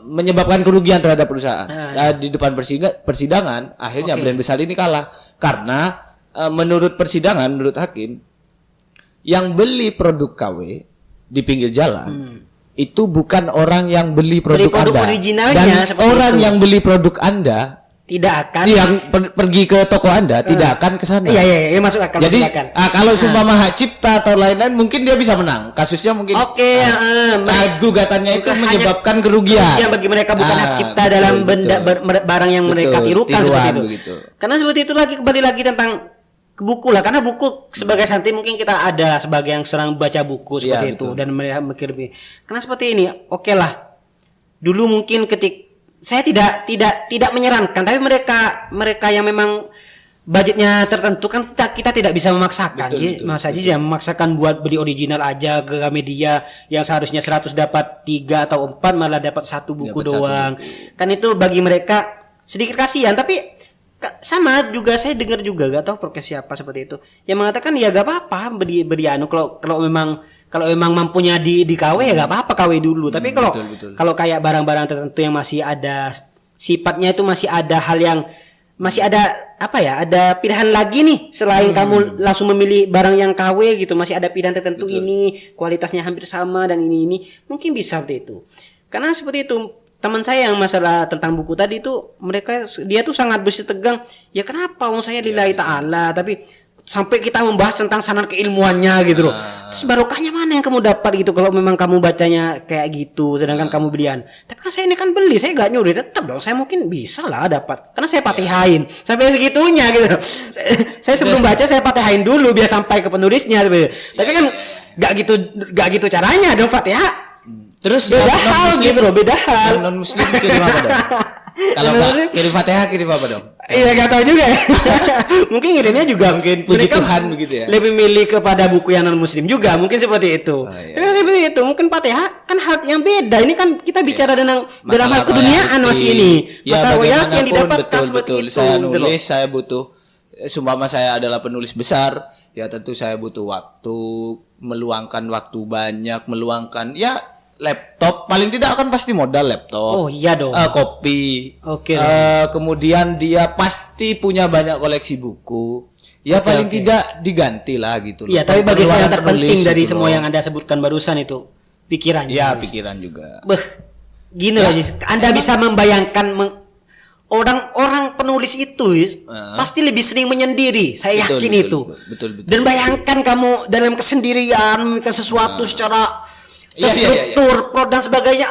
B: menyebabkan kerugian terhadap perusahaan. Di depan persidangan akhirnya brand besar ini kalah karena menurut persidangan, menurut hakim, yang beli produk KW di pinggir jalan itu bukan orang yang beli produk Anda, dan orang yang beli produk Anda
A: tidak akan
B: yang pergi ke toko Anda tidak akan ke sana.
A: Iya, masuk akal.
B: Jadi kalau sumpama hak cipta atau lain-lain mungkin dia bisa menang. Kasusnya mungkin gugatannya itu menyebabkan kerugian.
A: Yang bagi mereka bukan hak cipta dalam barang yang mereka tirukan seperti itu. Begitu. Karena seperti itu lagi, kembali lagi tentang ke buku lah, karena buku sebagai santri mungkin kita ada sebagai yang serang baca buku seperti itu dan mereka mikir lebih. Karena seperti ini, oke lah. Dulu mungkin saya tidak menyarankan, tapi mereka yang memang budgetnya tertentu kan kita tidak bisa memaksakan. Mas Aziz ya memaksakan buat beli original aja ke media yang seharusnya 100 dapat 3 atau 4 malah dapat 1 buku doang. Kan itu bagi mereka sedikit kasihan, tapi sama juga saya dengar juga gak tahu podcast siapa seperti itu yang mengatakan ya gak apa-apa beri kalau memang mampunya di KW ya gak apa-apa KW dulu, tapi kalau kayak barang-barang tertentu yang masih ada sifatnya itu masih ada hal yang masih ada ada pilihan lagi nih selain kamu langsung memilih barang yang KW gitu, masih ada pilihan tertentu ini kualitasnya hampir sama dan ini mungkin bisa seperti itu. Karena seperti itu teman saya yang masalah tentang buku tadi itu dia tuh sangat bersitegang, ya kenapa saya lillahi ta'ala, tapi sampai kita membahas tentang sanad keilmuannya gitu loh. Terus barokahnya mana yang kamu dapat gitu kalau memang kamu bacanya kayak gitu sedangkan kamu belian. Tapi kan saya ini kan beli, saya gak nyuri, tetap dong saya mungkin bisa lah dapat karena saya patihain sampai segitunya gitu. Saya sebelum baca saya patihain dulu biar sampai ke penulisnya tapi kan gak gitu caranya dong Fatihah.
B: Terus
A: beda hal gitu loh, beda hal.
B: Non muslim kirim apa dong? Kalau nggak kirim Fatihah kirim apa dong?
A: Iya nggak tahu juga. Mungkin kirimnya juga
B: mungkin puji Tuhan begitu ya.
A: Lebih milih kepada buku yang non muslim juga mungkin seperti itu. Seperti itu mungkin Fatihah kan hal yang beda. Ini kan kita bicara dalam hal keduniaan masih ini. Masalah royalti yang didapatkan
B: betul. Saya nulis, saya butuh. Sumpama saya adalah penulis besar, ya tentu saya butuh waktu, meluangkan waktu banyak, meluangkan laptop, paling tidak akan pasti modal laptop.
A: Oh iya dong.
B: Kopi.
A: Oke.
B: Kemudian dia pasti punya banyak koleksi buku. Ya paling tidak diganti lah gitu loh.
A: Iya, tapi bagi saya yang terpenting
B: Penulis
A: dari
B: gitu
A: semua
B: loh.
A: yang Anda sebutkan barusan itu pikiran.
B: Ya pikiran juga.
A: Gini loh, Jis. Anda bisa membayangkan orang-orang penulis itu pasti lebih sering menyendiri. Saya yakin itu.
B: Betul.
A: Dan bayangkan kamu dalam kesendirian memikirkan sesuatu secara terstruktur, plot dan sebagainya.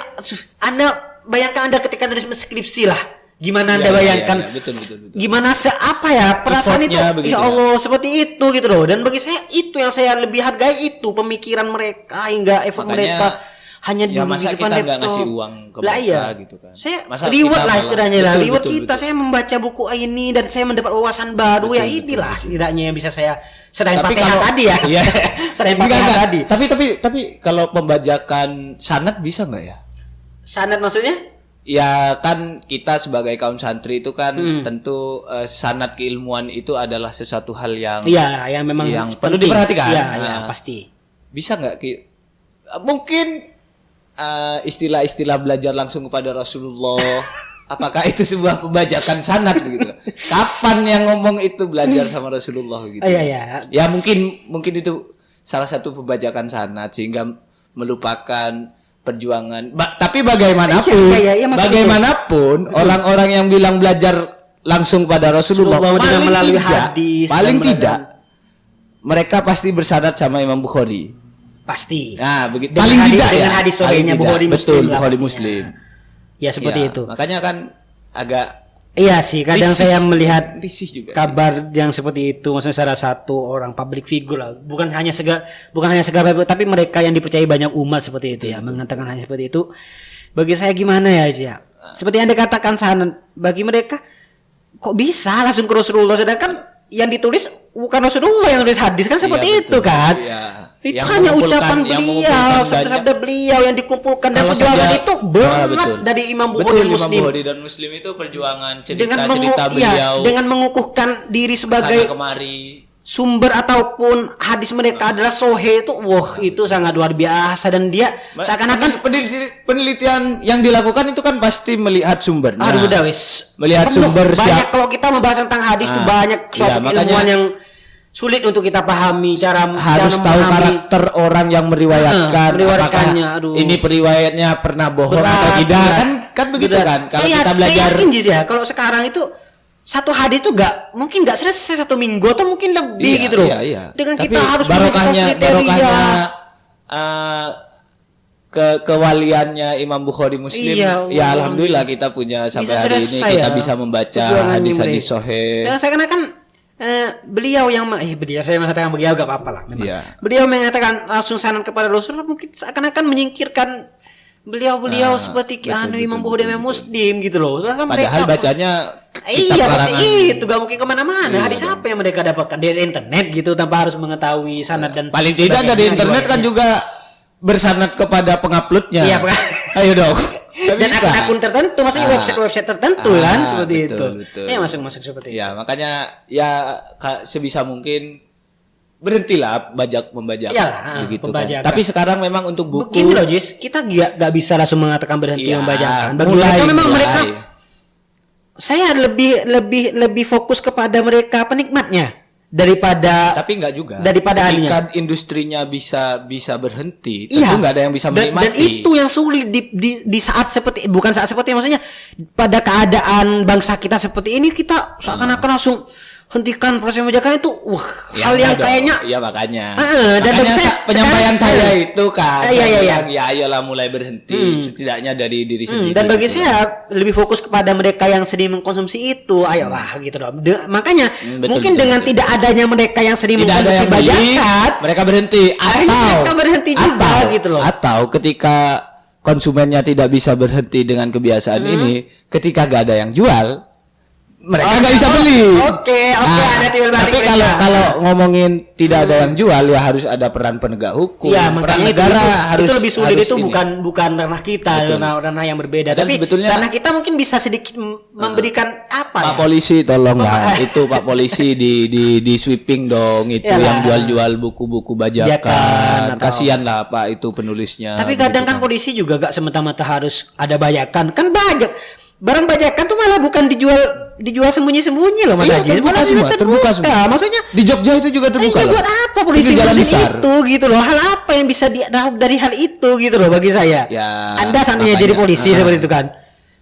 A: Anda bayangkan Anda ketika nulis skripsi lah. Gimana Anda bayangkan?
B: Betul.
A: Gimana perasaan itu? Ya Allah, seperti itu gitu loh. Dan bagi saya itu yang saya lebih hargai, itu pemikiran mereka hingga effort mereka hanya di
B: masa
A: depan
B: kita nggak
A: laptop.
B: ngasih uang ke mereka gitu kan.
A: Saya
B: Masa
A: reward
B: kita
A: lah istilahnya lah. Reward
B: betul.
A: kita, saya membaca buku ini dan saya mendapat wawasan baru. Inilah setidaknya yang bisa saya selain Fatihah tadi ya.
B: Iya.
A: Selain Fatihah tadi.
B: Tapi kalau pembajakan sanad bisa nggak ya?
A: Sanad maksudnya?
B: Ya kan kita sebagai kaum santri itu kan tentu sanad keilmuan itu adalah sesuatu hal yang
A: yang memang
B: perlu diperhatikan.
A: Iya, pasti.
B: Bisa nggak mungkin istilah-istilah belajar langsung kepada Rasulullah apakah itu sebuah pembajakan sanad begitu? Kapan yang ngomong itu belajar sama Rasulullah gitu?
A: Iya.
B: Ya mungkin itu salah satu pembajakan sanad sehingga melupakan perjuangan. Tapi bagaimanapun, bagaimanapun orang-orang yang bilang belajar langsung pada Rasulullah
A: melalui hadis,
B: paling tidak mereka pasti bersanad sama Imam Bukhari.
A: Pasti.
B: Nah, begitu.
A: Paling tidak
B: dengan
A: hadis sahihnya Bukhari Muslim.
B: Bukhari Muslim.
A: Ya seperti itu.
B: Makanya kan agak
A: iya sih, kadang saya melihat
B: juga
A: kabar yang seperti itu, maksudnya salah satu orang public figure lah, bukan hanya segar tapi mereka yang dipercayai banyak umat seperti itu ya, mengatakan hanya seperti itu. Bagi saya gimana ya, seperti yang dikatakan sana, bagi mereka kok bisa langsung ke Rasulullah, sedangkan yang ditulis bukan Rasulullah yang tulis hadis kan seperti itu kan. Itu yang hanya ucapan beliau, sabda beliau yang dikumpulkan dan perjuangan itu berat dari Imam Bukhari Muslim.
B: Imam Bukhari dan Muslim itu perjuangan cerita beliau
A: dengan mengukuhkan diri sebagai sumber ataupun hadis mereka adalah sahih itu, itu sangat luar biasa. Dan dia seakan-akan
B: penelitian yang dilakukan itu kan pasti melihat sumbernya. Melihat sumber
A: banyak. Kalau kita membahas tentang hadis itu banyak suatu ilmuwan yang sulit untuk kita pahami,
B: harus tahu karakter orang yang meriwayatkannya. Ini periwayatnya pernah bohong atau tidak kan begitu kan. Kalau kita belajar,
A: saya yakin kalau sekarang itu satu hadis itu mungkin nggak selesai 1 minggu atau mungkin lebih gitu loh. Dengan
B: tapi
A: kita harus
B: barokahnya kewaliannya Imam Bukhari Muslim. Ya alhamdulillah kita punya sampai hari ini kita bisa membaca hadis-hadis sahih.
A: Dan seakan-akan beliau saya mengatakan beliau gak apa-apa lah. Beliau mengatakan langsung sanad kepada Rasulullah, mungkin seakan-akan menyingkirkan beliau seperti Imam Bukhari dan Muslim gitu loh.
B: Padahal bacanya
A: pasti itu gak mungkin kemana-mana. Hadis apa yang mereka dapatkan dari internet gitu tanpa harus mengetahui sanad dan
B: paling tidak dari internet kan juga bersanad kepada penguploadnya. Ayo dong.
A: Dan akun tertentu, maksudnya website tertentu kan seperti itu. Ya masuk seperti itu.
B: Ya makanya sebisa mungkin berhentilah membajakan begitu kan. Tapi sekarang memang untuk buku
A: begini loh Jis, kita gak bisa langsung mengatakan berhenti membajakan. Bagi mereka memang mereka, saya lebih fokus kepada mereka penikmatnya daripada,
B: tapi enggak juga
A: daripada
B: ketika industrinya bisa berhenti, tentu enggak ada yang bisa menikmati.
A: Dan itu yang sulit di saat seperti, bukan saat seperti, maksudnya pada keadaan bangsa kita seperti ini, kita seakan-akan langsung hentikan proses membajakan itu. Hal yang kayaknya
B: makanya
A: dan
B: penyampaian saya itu kan ayolah mulai berhenti setidaknya dari diri sendiri.
A: Dan bagi saya lebih fokus kepada mereka yang sedang mengkonsumsi itu, ayolah gitu dong. Makanya mungkin dengan tidak adanya mereka yang sedang mengkonsumsi bajakan,
B: mereka berhenti
A: juga gitu loh.
B: Atau ketika konsumennya tidak bisa berhenti dengan kebiasaan ini, ketika gak ada yang jual, mereka nggak bisa beli.
A: Oke, ada timbal balik.
B: Tapi kalau ngomongin tidak ada yang jual, ya harus ada peran penegak hukum. Peran negara harus.
A: Itu lebih sulit, itu bukan ranah kita, ranah yang berbeda.
B: Dan
A: tapi
B: sebetulnya
A: ranah kita mungkin bisa sedikit memberikan apa?
B: Pak Polisi tolong lah, itu Pak Polisi di sweeping dong, itu yang jual-jual buku-buku bajakan. Kasihan lah Pak itu penulisnya.
A: Tapi kadang kan polisi juga gak semata-mata harus ada bajakan, kan banyak barang bajakan tuh malah bukan dijual dijual sembunyi-sembunyi loh Mas
B: Iya,
A: Haji.
B: terbuka
A: Malah
B: semua,
A: juga
B: terbuka semua.
A: Maksudnya
B: Di Jogja itu juga terbuka
A: iya,
B: loh.
A: buat apa polisi
B: Pinggir jalan
A: ngurusin
B: besar.
A: itu gitu loh. Hal apa yang bisa dari hal itu gitu loh bagi saya.
B: Ya,
A: Anda seandainya
B: makanya,
A: jadi polisi seperti itu kan.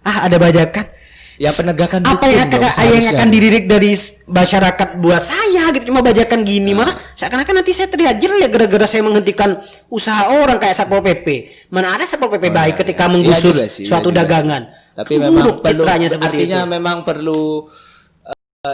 A: Ada bajakan.
B: Ya penegakan
A: Apa yang
B: hukum dong,
A: yang
B: seharusnya.
A: akan dididik dari masyarakat buat saya gitu, cuma bajakan gini malah seakan-akan nanti saya terlihat jelek gara-gara saya menghentikan usaha orang kayak Satpol PP. Mana ada Satpol PP baik ketika menggusur
B: Iya juga sih,
A: suatu
B: iya juga
A: dagangan.
B: Tapi
A: Buruk
B: memang perlu,
A: citranya seperti
B: artinya
A: itu.
B: memang perlu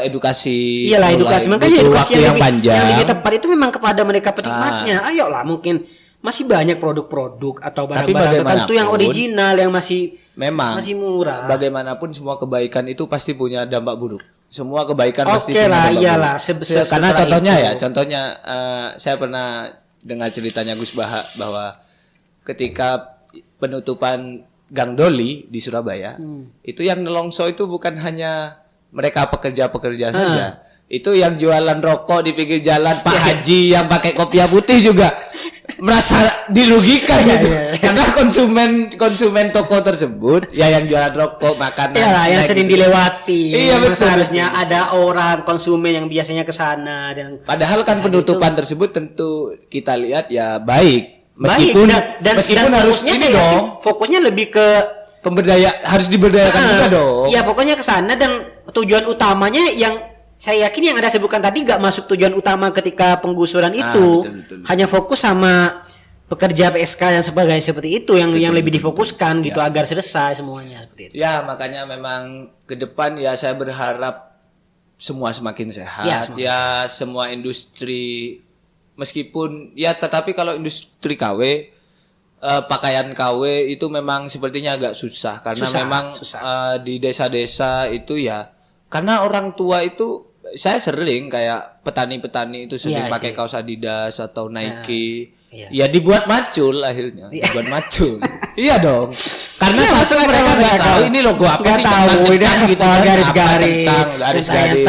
B: edukasi.
A: Iyalah edukasi,
B: mulai
A: makanya
B: butuh
A: edukasi
B: waktu yang panjang.
A: yang lebih tepat itu memang kepada mereka penikmatnya. Ayolah, mungkin masih banyak produk-produk atau
B: Tapi
A: barang-barang tertentu yang
B: bagaimanapun,
A: original yang masih
B: Masih
A: murah.
B: Bagaimanapun semua kebaikan itu pasti punya dampak buruk. Semua kebaikan pasti
A: Oke
B: punya
A: lah,
B: dampak
A: iyalah.
B: buruk. Karena
A: Setelah
B: contohnya
A: itu.
B: contohnya saya pernah dengar ceritanya Gus Baha bahwa ketika penutupan Gang Doli di Surabaya, itu yang nelongso itu bukan hanya mereka pekerja-pekerja saja. Itu yang jualan rokok di pinggir jalan, Pak Haji yang pakai kopiah putih juga merasa dirugikan gitu. Karena konsumen toko tersebut ya yang jualan rokok, makanan,
A: yang
B: snack
A: sering
B: gitu.
A: dilewati.
B: Iya,
A: Memang
B: betul,
A: seharusnya ada orang konsumen yang biasanya ke sana dan
B: Padahal kan penutupan tersebut tentu kita lihat ya baik.
A: baik.
B: Meskipun
A: dan
B: harus
A: fokusnya
B: ini
A: saya yakin
B: dong,
A: fokusnya lebih ke
B: harus diberdayakan juga dong.
A: Iya, pokoknya ke sana dan tujuan utamanya yang saya yakin yang Anda sebutkan tadi nggak masuk tujuan utama ketika penggusuran itu.
B: Betul.
A: Hanya fokus sama pekerja PSK dan sebagainya seperti itu yang lebih difokuskan gitu agar selesai semuanya seperti itu.
B: Ya, makanya memang ke depan ya saya berharap semua semakin sehat. Ya, semua industri meskipun ya tetapi kalau industri KW pakaian KW itu memang sepertinya agak susah karena memang di desa-desa itu ya karena orang tua itu saya sering kayak petani-petani itu sering pakai kaos Adidas atau Nike. Ya dibuat macul akhirnya. Dibuat macul. Iya dong. Karena satu mereka nggak tahu ini logo apa sih
A: centang gitu kan, garis-garis
B: garis-garis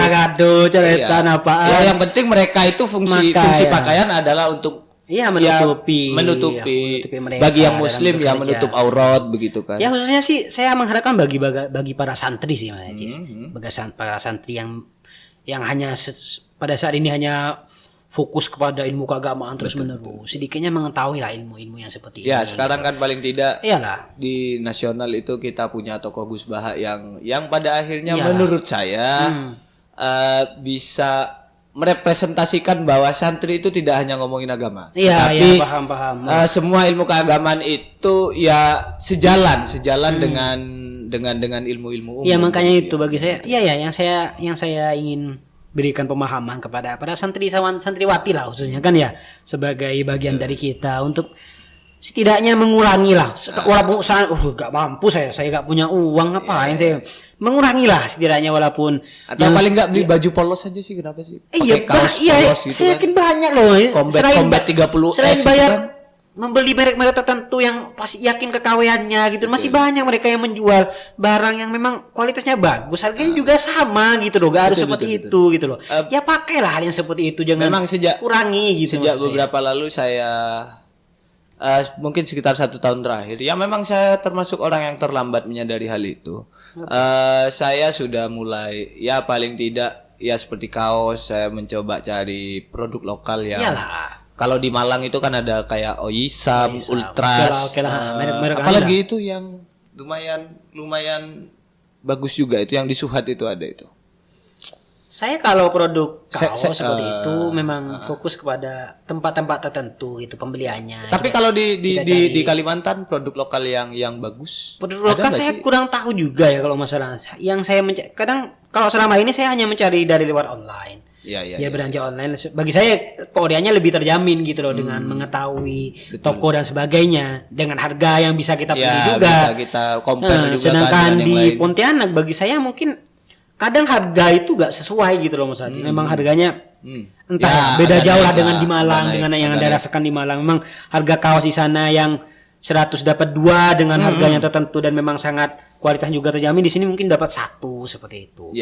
A: coretan apa.
B: Ya yang penting mereka itu fungsi pakaian adalah untuk
A: menutupi
B: mereka bagi yang muslim ya menutup aurat begitu kan.
A: Ya khususnya sih saya mengharapkan bagi para santri sih Mas Ajis. Bagi para santri yang hanya pada saat ini hanya fokus kepada ilmu keagamaan terus menerus. Sedikitnya mengetahui lah ilmu-ilmu yang seperti ini.
B: Ya, sekarang kan paling tidak
A: iyalah
B: di nasional itu kita punya tokoh Gus Baha yang pada akhirnya menurut saya bisa merepresentasikan bahwa santri itu tidak hanya ngomongin agama.
A: Tapi paham.
B: Semua ilmu keagamaan itu ya sejalan dengan ilmu-ilmu umum.
A: Ya makanya itu bagi saya yang saya ingin berikan pemahaman kepada para santriwati lah khususnya kan ya sebagai bagian dari kita untuk setidaknya mengurangi lah walaupun gak mampu saya gak punya uang ngapain saya mengurangi lah setidaknya walaupun
B: atau paling gak beli baju polos aja sih kenapa sih
A: pakai
B: kaos polos gitu
A: saya yakin banyak loh
B: Combat 30S
A: selain
B: gitu
A: bayar
B: kan.
A: Membeli merek-merek tertentu yang pasti yakin kekaweannya gitu. Masih banyak mereka yang menjual barang yang memang kualitasnya bagus, harganya juga sama gitu loh. Gak harus seperti itu gitu loh. Ya pakailah hal yang seperti itu, jangan
B: memang
A: kurangi gitu.
B: Sejak beberapa lalu saya mungkin sekitar 1 tahun terakhir, ya memang saya termasuk orang yang terlambat menyadari hal itu. Saya sudah mulai ya paling tidak ya seperti kaos, saya mencoba cari produk lokal yang kalau di Malang itu kan ada kayak Oyisam, Ultras, merek apalagi itu yang lumayan bagus juga itu yang di Suhat itu ada itu.
A: Saya kalau produk kaos seperti itu memang fokus kepada tempat-tempat tertentu gitu pembeliannya.
B: Tapi kalau di Kalimantan produk lokal yang bagus.
A: Produk lokal saya kurang tahu juga ya kalau masalah. Yang saya kadang kalau selama ini saya hanya mencari dari luar online. Ya belanja online bagi saya kodeannya lebih terjamin gitu loh dengan mengetahui toko dan sebagainya dengan harga yang bisa kita pilih juga
B: bisa kita compare juga
A: sedangkan di
B: lain.
A: Pontianak bagi saya mungkin kadang harga itu gak sesuai gitu loh Mas Haji. Memang harganya entah beda jauh lah dengan di Malang dengan yang Anda rasakan di Malang. Memang harga kaos di sana yang 100 dapat 2 dengan harganya tertentu dan memang sangat kualitas juga terjamin. Di sini mungkin dapat 1 seperti itu.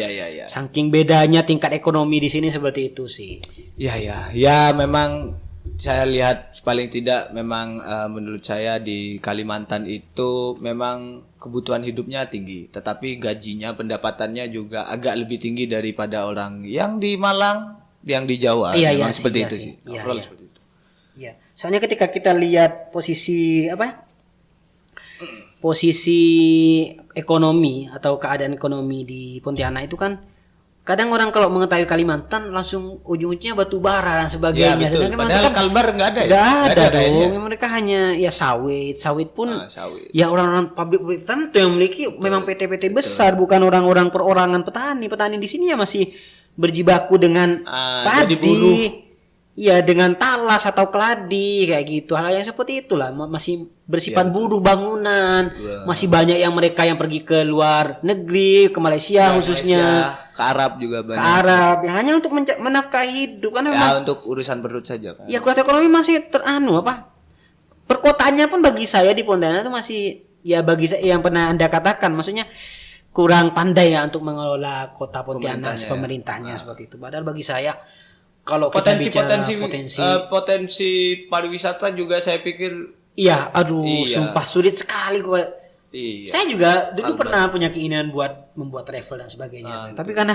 A: Saking bedanya tingkat ekonomi di sini seperti itu sih.
B: Ya memang saya lihat paling tidak memang menurut saya di Kalimantan itu memang kebutuhan hidupnya tinggi, tetapi gajinya, pendapatannya juga agak lebih tinggi daripada orang yang di Malang, yang di Jawa.
A: Iya,
B: memang
A: iya
B: seperti
A: sih,
B: itu
A: iya
B: sih.
A: sih. Iya,
B: Overall
A: iya.
B: seperti itu.
A: Iya. Soalnya ketika kita lihat posisi ekonomi atau keadaan ekonomi di Pontianak itu kan kadang orang kalau mengetahui Kalimantan langsung ujung-ujungnya batu bara dan
B: Ya
A: sebagainya.
B: betul.
A: Sedangkan
B: Padahal
A: mereka
B: Kalbar nggak ada ya?
A: nggak ada
B: kayaknya.
A: dong. Mereka hanya ya sawit pun
B: Sawit.
A: ya orang-orang pabrik tertentu yang memiliki memang PT-PT besar, bukan orang-orang perorangan petani. Petani di sini ya masih berjibaku dengan
B: jadi buruh.
A: padi. Iya, dengan talas atau keladi kayak gitu. Hal yang seperti itulah masih bersifat buruh bangunan. Masih banyak yang mereka yang pergi ke luar negeri, ke Malaysia khususnya,
B: Malaysia, ke Arab juga
A: ke
B: banyak.
A: Arab, yang hanya untuk menafkahi hidup kan memang.
B: Ya untuk urusan perut saja kan.
A: Ya kualitas ekonomi masih perkotaannya pun bagi saya di Pontianak itu masih ya bagi saya yang pernah Anda katakan, maksudnya kurang pandai ya untuk mengelola kota Pontianak pemerintahnya seperti itu. Padahal bagi saya kalau kita bicara
B: potensi pariwisata juga saya pikir
A: iya, aduh, sumpah sulit sekali kok.
B: iya.
A: Saya juga dulu pernah punya keinginan buat membuat travel dan sebagainya. Tapi karena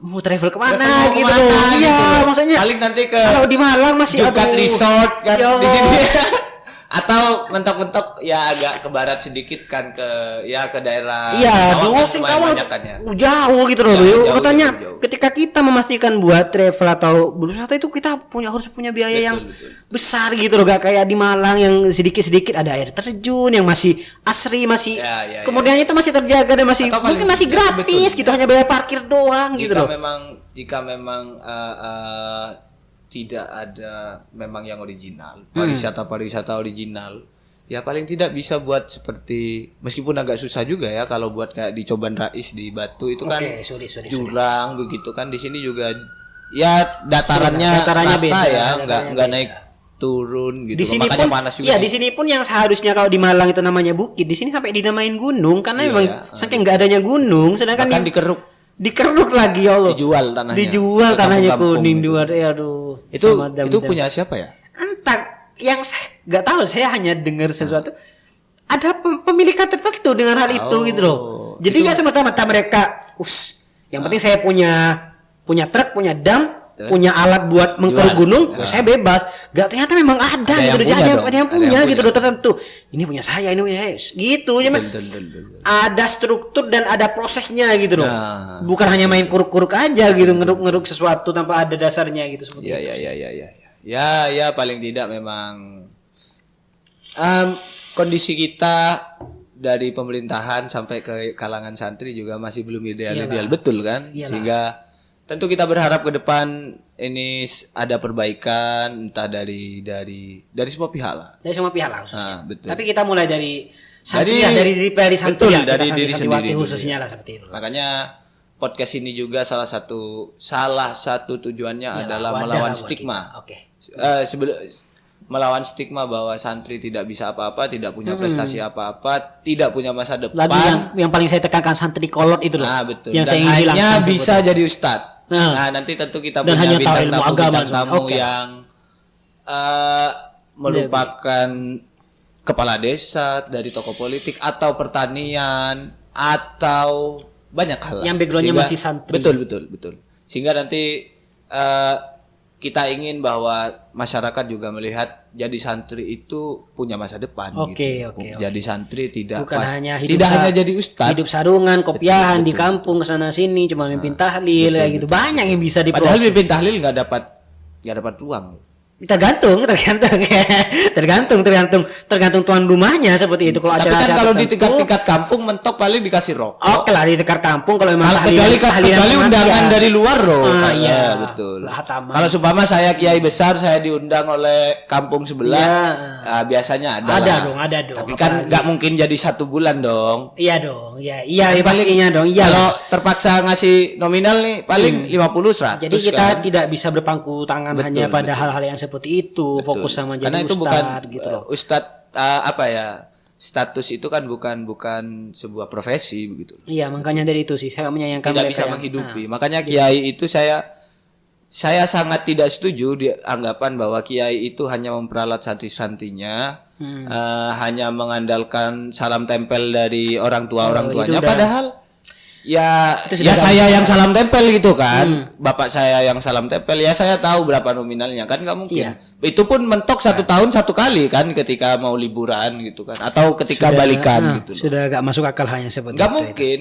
A: mau travel kemana gitu loh. Iya, maksudnya
B: paling nanti ke
A: kalau di Malang masih
B: Jukat Resort kan
A: ya
B: di sini.
A: Allah.
B: Atau mentok-mentok ya agak ke barat sedikit kan ke daerah
A: iya, dulu
B: Singkawang
A: Singkawang
B: banyak kan ya.
A: jauh gitu loh.
B: Jauh,
A: Katanya
B: jauh.
A: ketika kita memastikan buat travel atau berwisata itu kita harus punya biaya yang besar gitu loh, gak kayak di Malang yang sedikit-sedikit ada air terjun yang masih asri, masih kemudian itu masih terjaga dan masih mungkin masih gratis gitu, hanya bayar parkir doang gitu loh.
B: Jika memang tidak ada memang yang original, pariwisata original, ya paling tidak bisa buat seperti, meskipun agak susah juga ya kalau buat kayak di Coban Rais di Batu itu kan jurang begitu kan, di sini juga ya datarannya rata beda, ya nggak naik turun gitu, makanya panas juga.
A: Ya di sini pun yang seharusnya kalau di Malang itu namanya bukit, di sini sampai dinamain gunung karena memang saking nggak adanya gunung, sedangkan
B: bahkan
A: dikeruk lagi ya Allah. Dijual tanahnya kuning
B: gitu.
A: Aduh.
B: Itu punya siapa ya?
A: Entah, yang saya nggak tahu, saya hanya dengar sesuatu. Ada pemilikan tertentu dengan hal itu gitu loh. Jadi nggak semata-mata mereka, yang penting saya punya truk, punya dam, punya alat buat mengkeruk gunung, ya saya bebas. Gak, ternyata memang ada gitu, ada yang punya gitu loh tertentu. Ini punya saya, ini punya saya, gitu. Ada struktur dan ada prosesnya gitu loh. Bukan hanya main kuruk-kuruk aja gitu, ngeruk-ngeruk sesuatu tanpa ada dasarnya gitu seperti itu.
B: Ya paling tidak memang kondisi kita dari pemerintahan sampai ke kalangan santri juga masih belum ideal betul kan? Sehingga tentu kita berharap ke depan ini ada perbaikan entah dari semua pihak lah.
A: Dari semua pihak lah khususnya.
B: Betul.
A: Tapi kita mulai dari santri dari diri sendiri khususnya lah seperti itu.
B: Makanya podcast ini juga salah satu tujuannya adalah melawan stigma. Melawan stigma bahwa santri tidak bisa apa-apa, tidak punya prestasi apa-apa, tidak punya masa depan.
A: Lagi yang paling saya tekankan santri kolot itu loh.
B: Betul.
A: Yang
B: dan
A: saya
B: hanya bisa jadi ustadz. Nanti tentu kita
A: dan
B: punya
A: bintang
B: tamu yang merupakan kepala desa, dari tokoh politik atau pertanian atau banyak hal.
A: Yang backgroundnya masih santri.
B: Betul. Sehingga nanti kita ingin bahwa masyarakat juga melihat jadi santri itu punya masa depan. Jadi santri tidak hanya jadi ustadz.
A: Hidup sarungan, kopiahan di kampung kesana sini cuma mimpin tahlil gitu. Banyak yang bisa diproses.
B: Padahal mimpin tahlil nggak dapat uang.
A: Tergantung tuan rumahnya seperti itu. Kalau
B: tapi kan kalau di tingkat kampung mentok paling dikasih rokok.
A: Oke lah, di tingkat kampung kalau memang
B: kecuali undangan dari luar loh.
A: Iya
B: betul. Kalau seumpama saya kiai besar, saya diundang oleh kampung sebelah, biasanya ada dong. Tapi kan nggak mungkin jadi 1 bulan dong.
A: Iya dong. Iya pastinya dong. Iya.
B: Kalau terpaksa ngasih nominal nih paling 50-100.
A: Jadi kita tidak bisa berpangku tangan hanya pada hal-hal yang seperti itu. Fokus sama jadi
B: karena itu
A: ustad gitu loh.
B: Ustadz status itu kan bukan sebuah profesi begitu.
A: Iya, makanya dari itu sih saya menyayangkan
B: tidak bisa menghidupi. Makanya kiai itu saya saya sangat tidak setuju di anggapan bahwa kiai itu hanya memperalat santri-santrinya, hanya mengandalkan salam tempel dari orang tuanya. Padahal ya saya yang salam tempel gitu kan, bapak saya yang salam tempel, ya saya tahu berapa nominalnya kan, nggak mungkin. Itu pun mentok 1 tahun 1 kali kan, ketika mau liburan gitu kan, atau ketika balikan gitu.
A: Sudah gak masuk akal hanya seperti
B: nggak
A: itu.
B: Mungkin,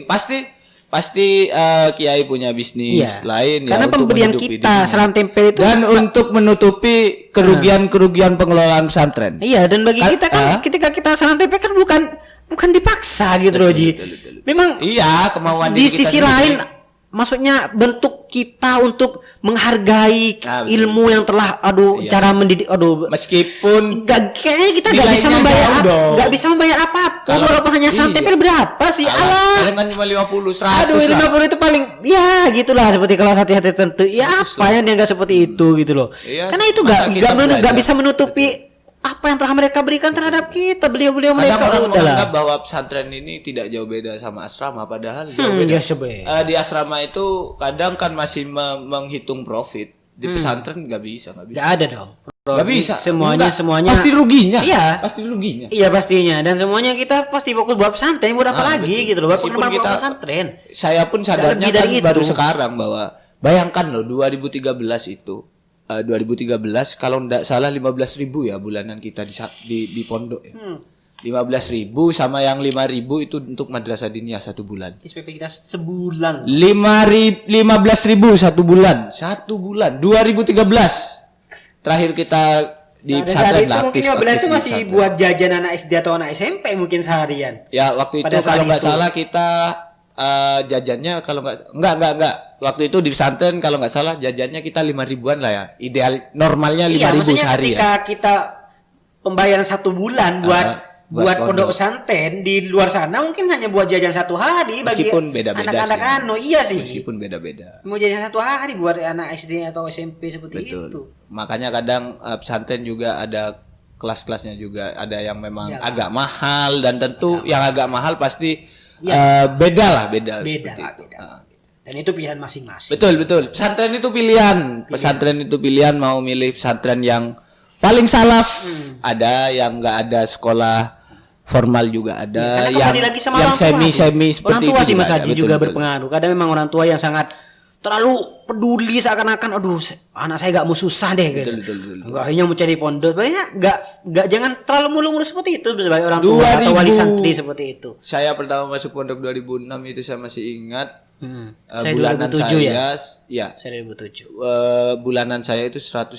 B: pasti kiai punya bisnis lain
A: karena
B: ya,
A: pemberian
B: untuk
A: kita salam tempel itu
B: dan untuk menutupi kerugian pengelolaan pesantren.
A: Iya, dan bagi kita kan ketika kita salam tempel kan bukan dipaksa gitu loh, Ji. Memang
B: iya, kemauan
A: di
B: diri kita
A: sisi
B: sendiri.
A: lain maksudnya bentuk kita untuk menghargai ilmu yang telah cara mendidik
B: meskipun
A: kayaknya kita nggak bisa membayar apapun walaupun hanya salam tempel berapa sih,
B: kalian kan cuma 50 100
A: 50 itu paling ya gitulah, seperti kalau hati-hati tertentu ya apa yang dia nggak seperti itu gitu loh. Karena itu nggak bisa menutupi apa yang telah mereka berikan terhadap kita, beliau-beliau mereka.
B: Orang menganggap bahwa pesantren ini tidak jauh beda sama asrama, padahal jauh beda. Di asrama itu kadang kan masih menghitung profit, di pesantren nggak bisa.
A: Nggak ada dong.
B: Nggak bisa.
A: Semuanya
B: pasti ruginya.
A: Iya.
B: Pasti ruginya.
A: Iya pastinya. Dan semuanya kita pasti fokus buat pesantren, buat apa lagi gitu loh.
B: Meskipun kita
A: pesantren.
B: Saya pun sadarnya kan baru sekarang bahwa bayangkan loh 2013 itu. 2013 kalau enggak salah 15.000 ya bulanan kita di pondok ya. 15.000 sama yang 5.000 itu untuk madrasah diniyah 1 bulan.
A: SPP kita sebulan.
B: 15.000 1 bulan. 1 bulan 2013. Terakhir kita di pesantren
A: aktif. Mungkin itu masih buat jajan anak SD atau anak SMP mungkin seharian.
B: Ya waktu itu kalau enggak salah kita jajannya kalau enggak waktu itu di pesantren kalau nggak salah jajannya kita 5.000-an lah ya, ideal normalnya 5.000 sehari
A: ketika kita pembayaran 1 bulan buat pondok pesantren di luar sana mungkin hanya buat jajan 1 hari bagi anak-anak
B: meskipun beda-beda
A: mau jajan 1 hari buat anak SD atau SMP seperti itu.
B: Makanya kadang pesantren juga ada kelas-kelasnya juga, ada yang memang agak mahal dan tentu yang agak mahal pasti beda.
A: Dan itu pilihan masing-masing.
B: Betul. Pesantren itu pilihan. Pesantren itu pilihan, mau milih pesantren yang paling salaf, ada yang enggak ada sekolah formal juga ada, yang semi seperti
A: orang tua
B: itu
A: sih Mas Haji juga berpengaruh. Kadang memang orang tua yang sangat terlalu peduli seakan-akan anak saya enggak mau susah deh gitu.
B: Betul.
A: Enggak hanya mau cari pondok. Banyak enggak jangan terlalu mulu-mulu seperti itu sebagai orang tua atau wali santri seperti itu.
B: Saya pertama masuk pondok 2006 itu saya masih ingat.
A: Saya
B: Bulanan
A: 2007
B: saya
A: Saya 2007.
B: Bulanan saya itu 150.000.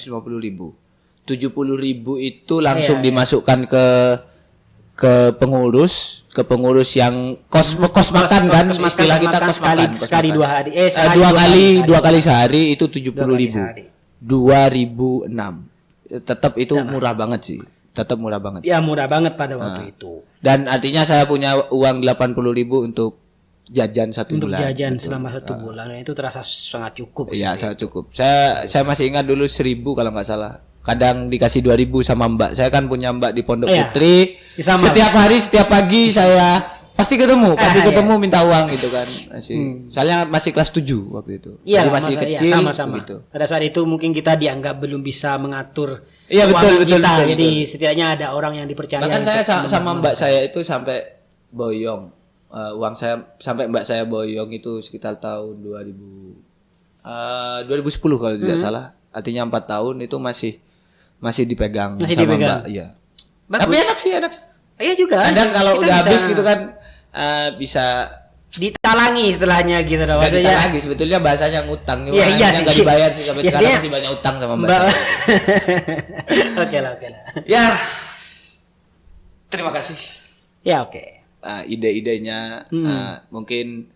B: 70.000 itu langsung dimasukkan ke pengurus yang kos makan kan, istilah kita kos makan
A: sekali 2 hari.
B: Dua kali sehari itu 70.000. 2006. Tetap itu murah banget sih.
A: Ya murah banget pada waktu itu.
B: Dan artinya saya punya uang 80.000 untuk jajan 1 bulan.
A: Untuk jajan selama 1 bulan, dan itu terasa sangat cukup.
B: Iya, sangat cukup. Saya masih ingat dulu 1.000 kalau nggak salah. Kadang dikasih 2.000 sama Mbak. Saya kan punya Mbak di Pondok Putri. Setiap hari, setiap pagi saya pasti ketemu minta uang gitu kan. Soalnya masih kelas 7 waktu itu.
A: Iya,
B: jadi masih kecil
A: sama-sama.
B: gitu.
A: Pada saat itu mungkin kita dianggap belum bisa mengatur.
B: Iya, betul.
A: Jadi setidaknya ada orang yang dipercaya.
B: Bahkan saya sama Mbak saya itu sampai boyong. Uang saya sampai Mbak saya boyong itu sekitar tahun 2010 kalau tidak salah. Artinya 4 tahun itu masih dipegang sama Mbak. Iya. Tapi enak sih.
A: Iya juga.
B: Kadang kalau udah habis gitu kan bisa
A: ditalangi istilahnya gitu loh.
B: Ditalangi sebetulnya bahasanya ngutang.
A: Iya sih.
B: Enggak dibayar sih sampai sekarang masih banyak utang sama Mbak.
A: Oke lah.
B: Ya. Terima kasih.
A: Ya oke.
B: Ide-idenya mungkin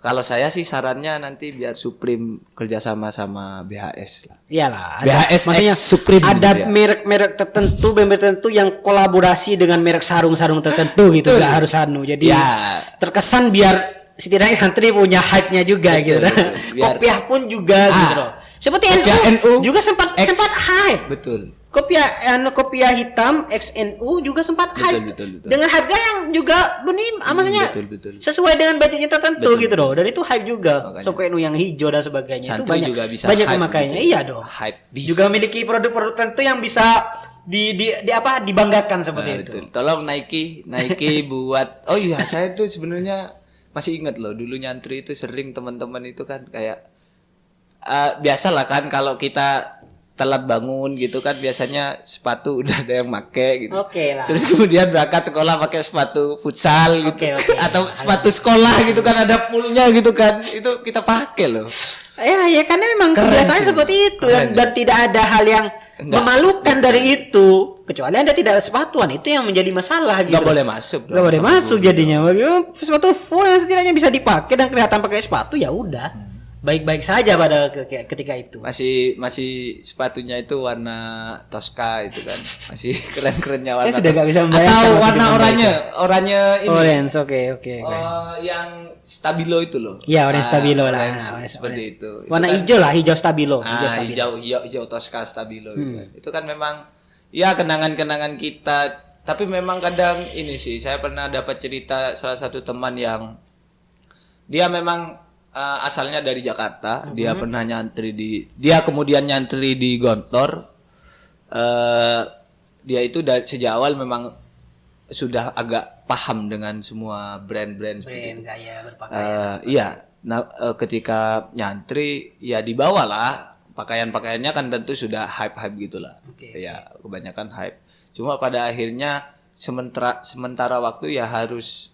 B: kalau saya sih sarannya nanti biar Supreme kerjasama sama BHS lah.
A: Iyalah.
B: BHS
A: maksudnya
B: Supreme
A: ada
B: gitu ya.
A: merek-merek tertentu yang kolaborasi dengan merek sarung-sarung tertentu gitu. Gak harus jadi terkesan biar setidaknya santri punya hype-nya juga gitu. Kopiah pun juga gitu loh. Seperti NU juga sempat hype.
B: Betul.
A: kopiah hitam XNU juga sempat hype
B: betul.
A: dengan harga yang juga maksudnya
B: betul.
A: sesuai dengan budgetnya tertentu gitu loh. Dan itu hype juga.
B: Makanya.
A: XNU yang hijau dan sebagainya itu
B: Santri
A: banyak
B: juga bisa
A: banyak
B: hype
A: pemakainya.
B: gitu.
A: Iya dong.
B: Hype bis.
A: Juga memiliki produk-produk tertentu yang bisa dibanggakan seperti itu.
B: Betul. Tolong Nike buat. Oh iya, saya tuh sebenarnya masih ingat loh dulu nyantri itu sering teman-teman itu kan kayak biasalah kan kalau kita telat bangun gitu kan biasanya sepatu udah ada yang make gitu.
A: Oke lah.
B: Terus kemudian berangkat sekolah pakai sepatu futsal gitu.
A: Oke.
B: Atau sepatu sekolah gitu kan ada poolnya gitu kan. Itu kita pakai loh.
A: Ya karena memang
B: Keren
A: kebiasaan
B: sih.
A: seperti itu
B: Keren,
A: dan tidak ada hal yang
B: Enggak.
A: memalukan dari itu kecuali Anda tidak sepatuan, itu yang menjadi masalah gitu.
B: Nggak boleh masuk.
A: Nggak boleh masuk jadinya. Bagaimana sepatu full yang setidaknya bisa dipakai dan kelihatan pakai sepatu ya udah. Baik-baik saja pada ketika itu.
B: Masih sepatunya itu warna Tosca itu kan. Masih keren-kerennya warna.
A: Saya sudah nggak bisa
B: Tosca.
A: membayangkan
B: Atau
A: waktu
B: warna
A: itu
B: oranye ini.
A: Orange, oke.
B: Yang stabilo itu loh.
A: Iya, orange stabilo lah.
B: Orange, seperti itu.
A: Warna
B: kan,
A: hijau lah, hijau stabilo.
B: hijau Tosca stabilo gitu. Itu kan memang ya kenangan-kenangan kita. Tapi memang kadang ini sih, saya pernah dapat cerita salah satu teman yang dia memang asalnya dari Jakarta, dia pernah dia kemudian nyantri di Gontor. Dia itu dari sejak awal memang sudah agak paham dengan semua brand-brand seperti itu.
A: Gaya berpakaian.
B: Iya. Nah, ketika nyantri ya dibawalah pakaian-pakaiannya kan tentu sudah hype-hype gitulah. Ya, kebanyakan hype. Cuma pada akhirnya sementara waktu ya harus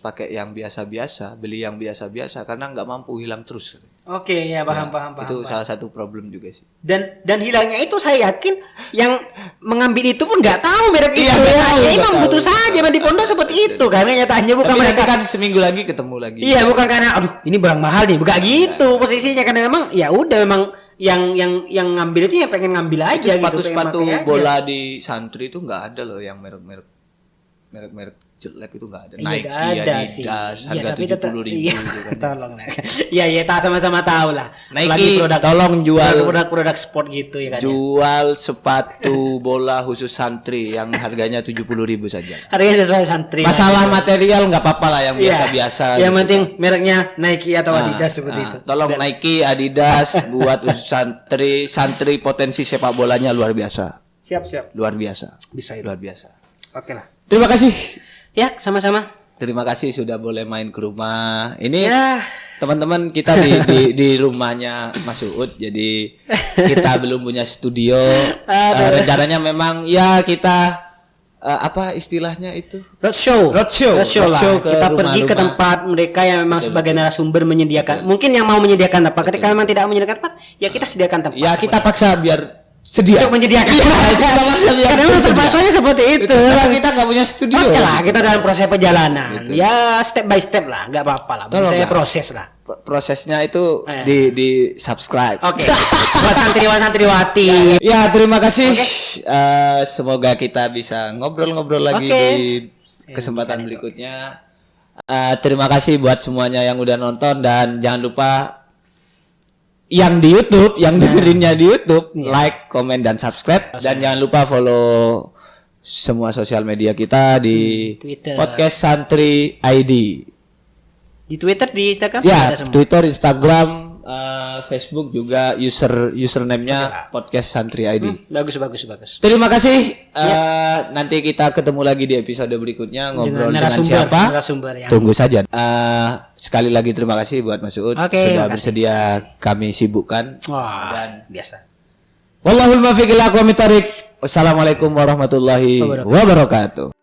B: pakai yang biasa-biasa, beli yang biasa-biasa karena nggak mampu hilang terus.
A: Oke, ya paham.
B: Itu salah satu problem juga sih.
A: Dan hilangnya itu saya yakin yang mengambil itu pun nggak tahu merek
B: Iya,
A: itu
B: nggak tahu,
A: ya
B: nggak
A: emang
B: tahu.
A: butuh saja di pondok seperti itu karena nyatanya bukan
B: Tapi
A: mereka
B: nanti kan seminggu lagi ketemu lagi.
A: iya bukan karena aduh ini barang mahal nih bukan gitu posisinya karena memang ya udah memang yang ngambil itu ya pengen ngambil aja
B: Itu
A: gitu,
B: sepatu-sepatu
A: pengen pakai aja.
B: bola di santri itu nggak ada loh yang merek jelek itu nggak ada.
A: Iya,
B: Nike,
A: nggak ada
B: Adidas,
A: sih.
B: harga
A: Tapi tetap-
B: 70.000
A: iya,
B: gitu kan.
A: tolong lah. Iya, tak sama-sama tahu lah.
B: Nike,
A: Lagi
B: tolong jual
A: produk sport gitu ya kan.
B: jual sepatu bola khusus santri yang harganya 70.000 saja.
A: Harganya sesuai santri.
B: Masalah material nggak apa-apa lah yang
A: Iya.
B: biasa-biasa.
A: Yang
B: gitu
A: penting
B: kan.
A: mereknya Nike atau Adidas seperti itu.
B: Tolong Nike, Adidas buat khusus santri potensi sepak bolanya luar biasa.
A: Siap.
B: Luar biasa.
A: Bisa itu.
B: Luar biasa.
A: Oke lah.
B: Terima kasih.
A: Ya, sama-sama.
B: Terima kasih sudah boleh main ke rumah. Ini
A: Ya.
B: teman-teman kita di rumahnya Mas Uud. Jadi kita belum punya studio. Rencananya memang ya kita apa istilahnya itu?
A: Roadshow lah.
B: Roadshow ke
A: Kita pergi ke
B: rumah-rumah.
A: tempat mereka yang memang sebagai narasumber menyediakan. Mungkin yang mau menyediakan tempat. Ketika memang tidak menyediakan tempat, ya kita sediakan tempat.
B: Ya kita paksa biar sedia.
A: untuk menyediakan.
B: Kita paksa biar
A: Karena memang
B: sedia.
A: terpaksanya seperti itu.
B: Karena kita nggak punya studio.
A: Oke lah, kita dalam proses perjalanan. Ya step by step lah, nggak apa-apa lah.
B: Tolong
A: Saya
B: lah.
A: proses lah.
B: Prosesnya itu di subscribe.
A: Oke. Buat santriwan-santriwati.
B: Ya terima kasih. Semoga kita bisa ngobrol-ngobrol lagi
A: Oke.
B: di kesempatan berikutnya. Terima kasih buat semuanya yang udah nonton dan jangan lupa yang di YouTube, yang dengerinnya di YouTube, like, komen dan subscribe dan jangan lupa follow semua sosial media kita di
A: Twitter.
B: Podcast Santri ID.
A: Di Twitter, di Instagram
B: Ya,
A: ada semua.
B: Twitter, Instagram, Facebook juga username-nya Podcast Santri ID.
A: Bagus.
B: Terima kasih. Nanti kita ketemu lagi di episode berikutnya ngobrol dengan siapa.
A: Narasumber yang
B: Tunggu saja. Sekali lagi terima kasih buat Mas Uud
A: Oke,
B: sudah
A: makasih.
B: bersedia kami sibukkan.
A: wah,
B: Dan-
A: biasa.
B: Wallahul muwaffiq ila aqwamit thoriq. Wassalamualaikum warahmatullahi wabarakatuh.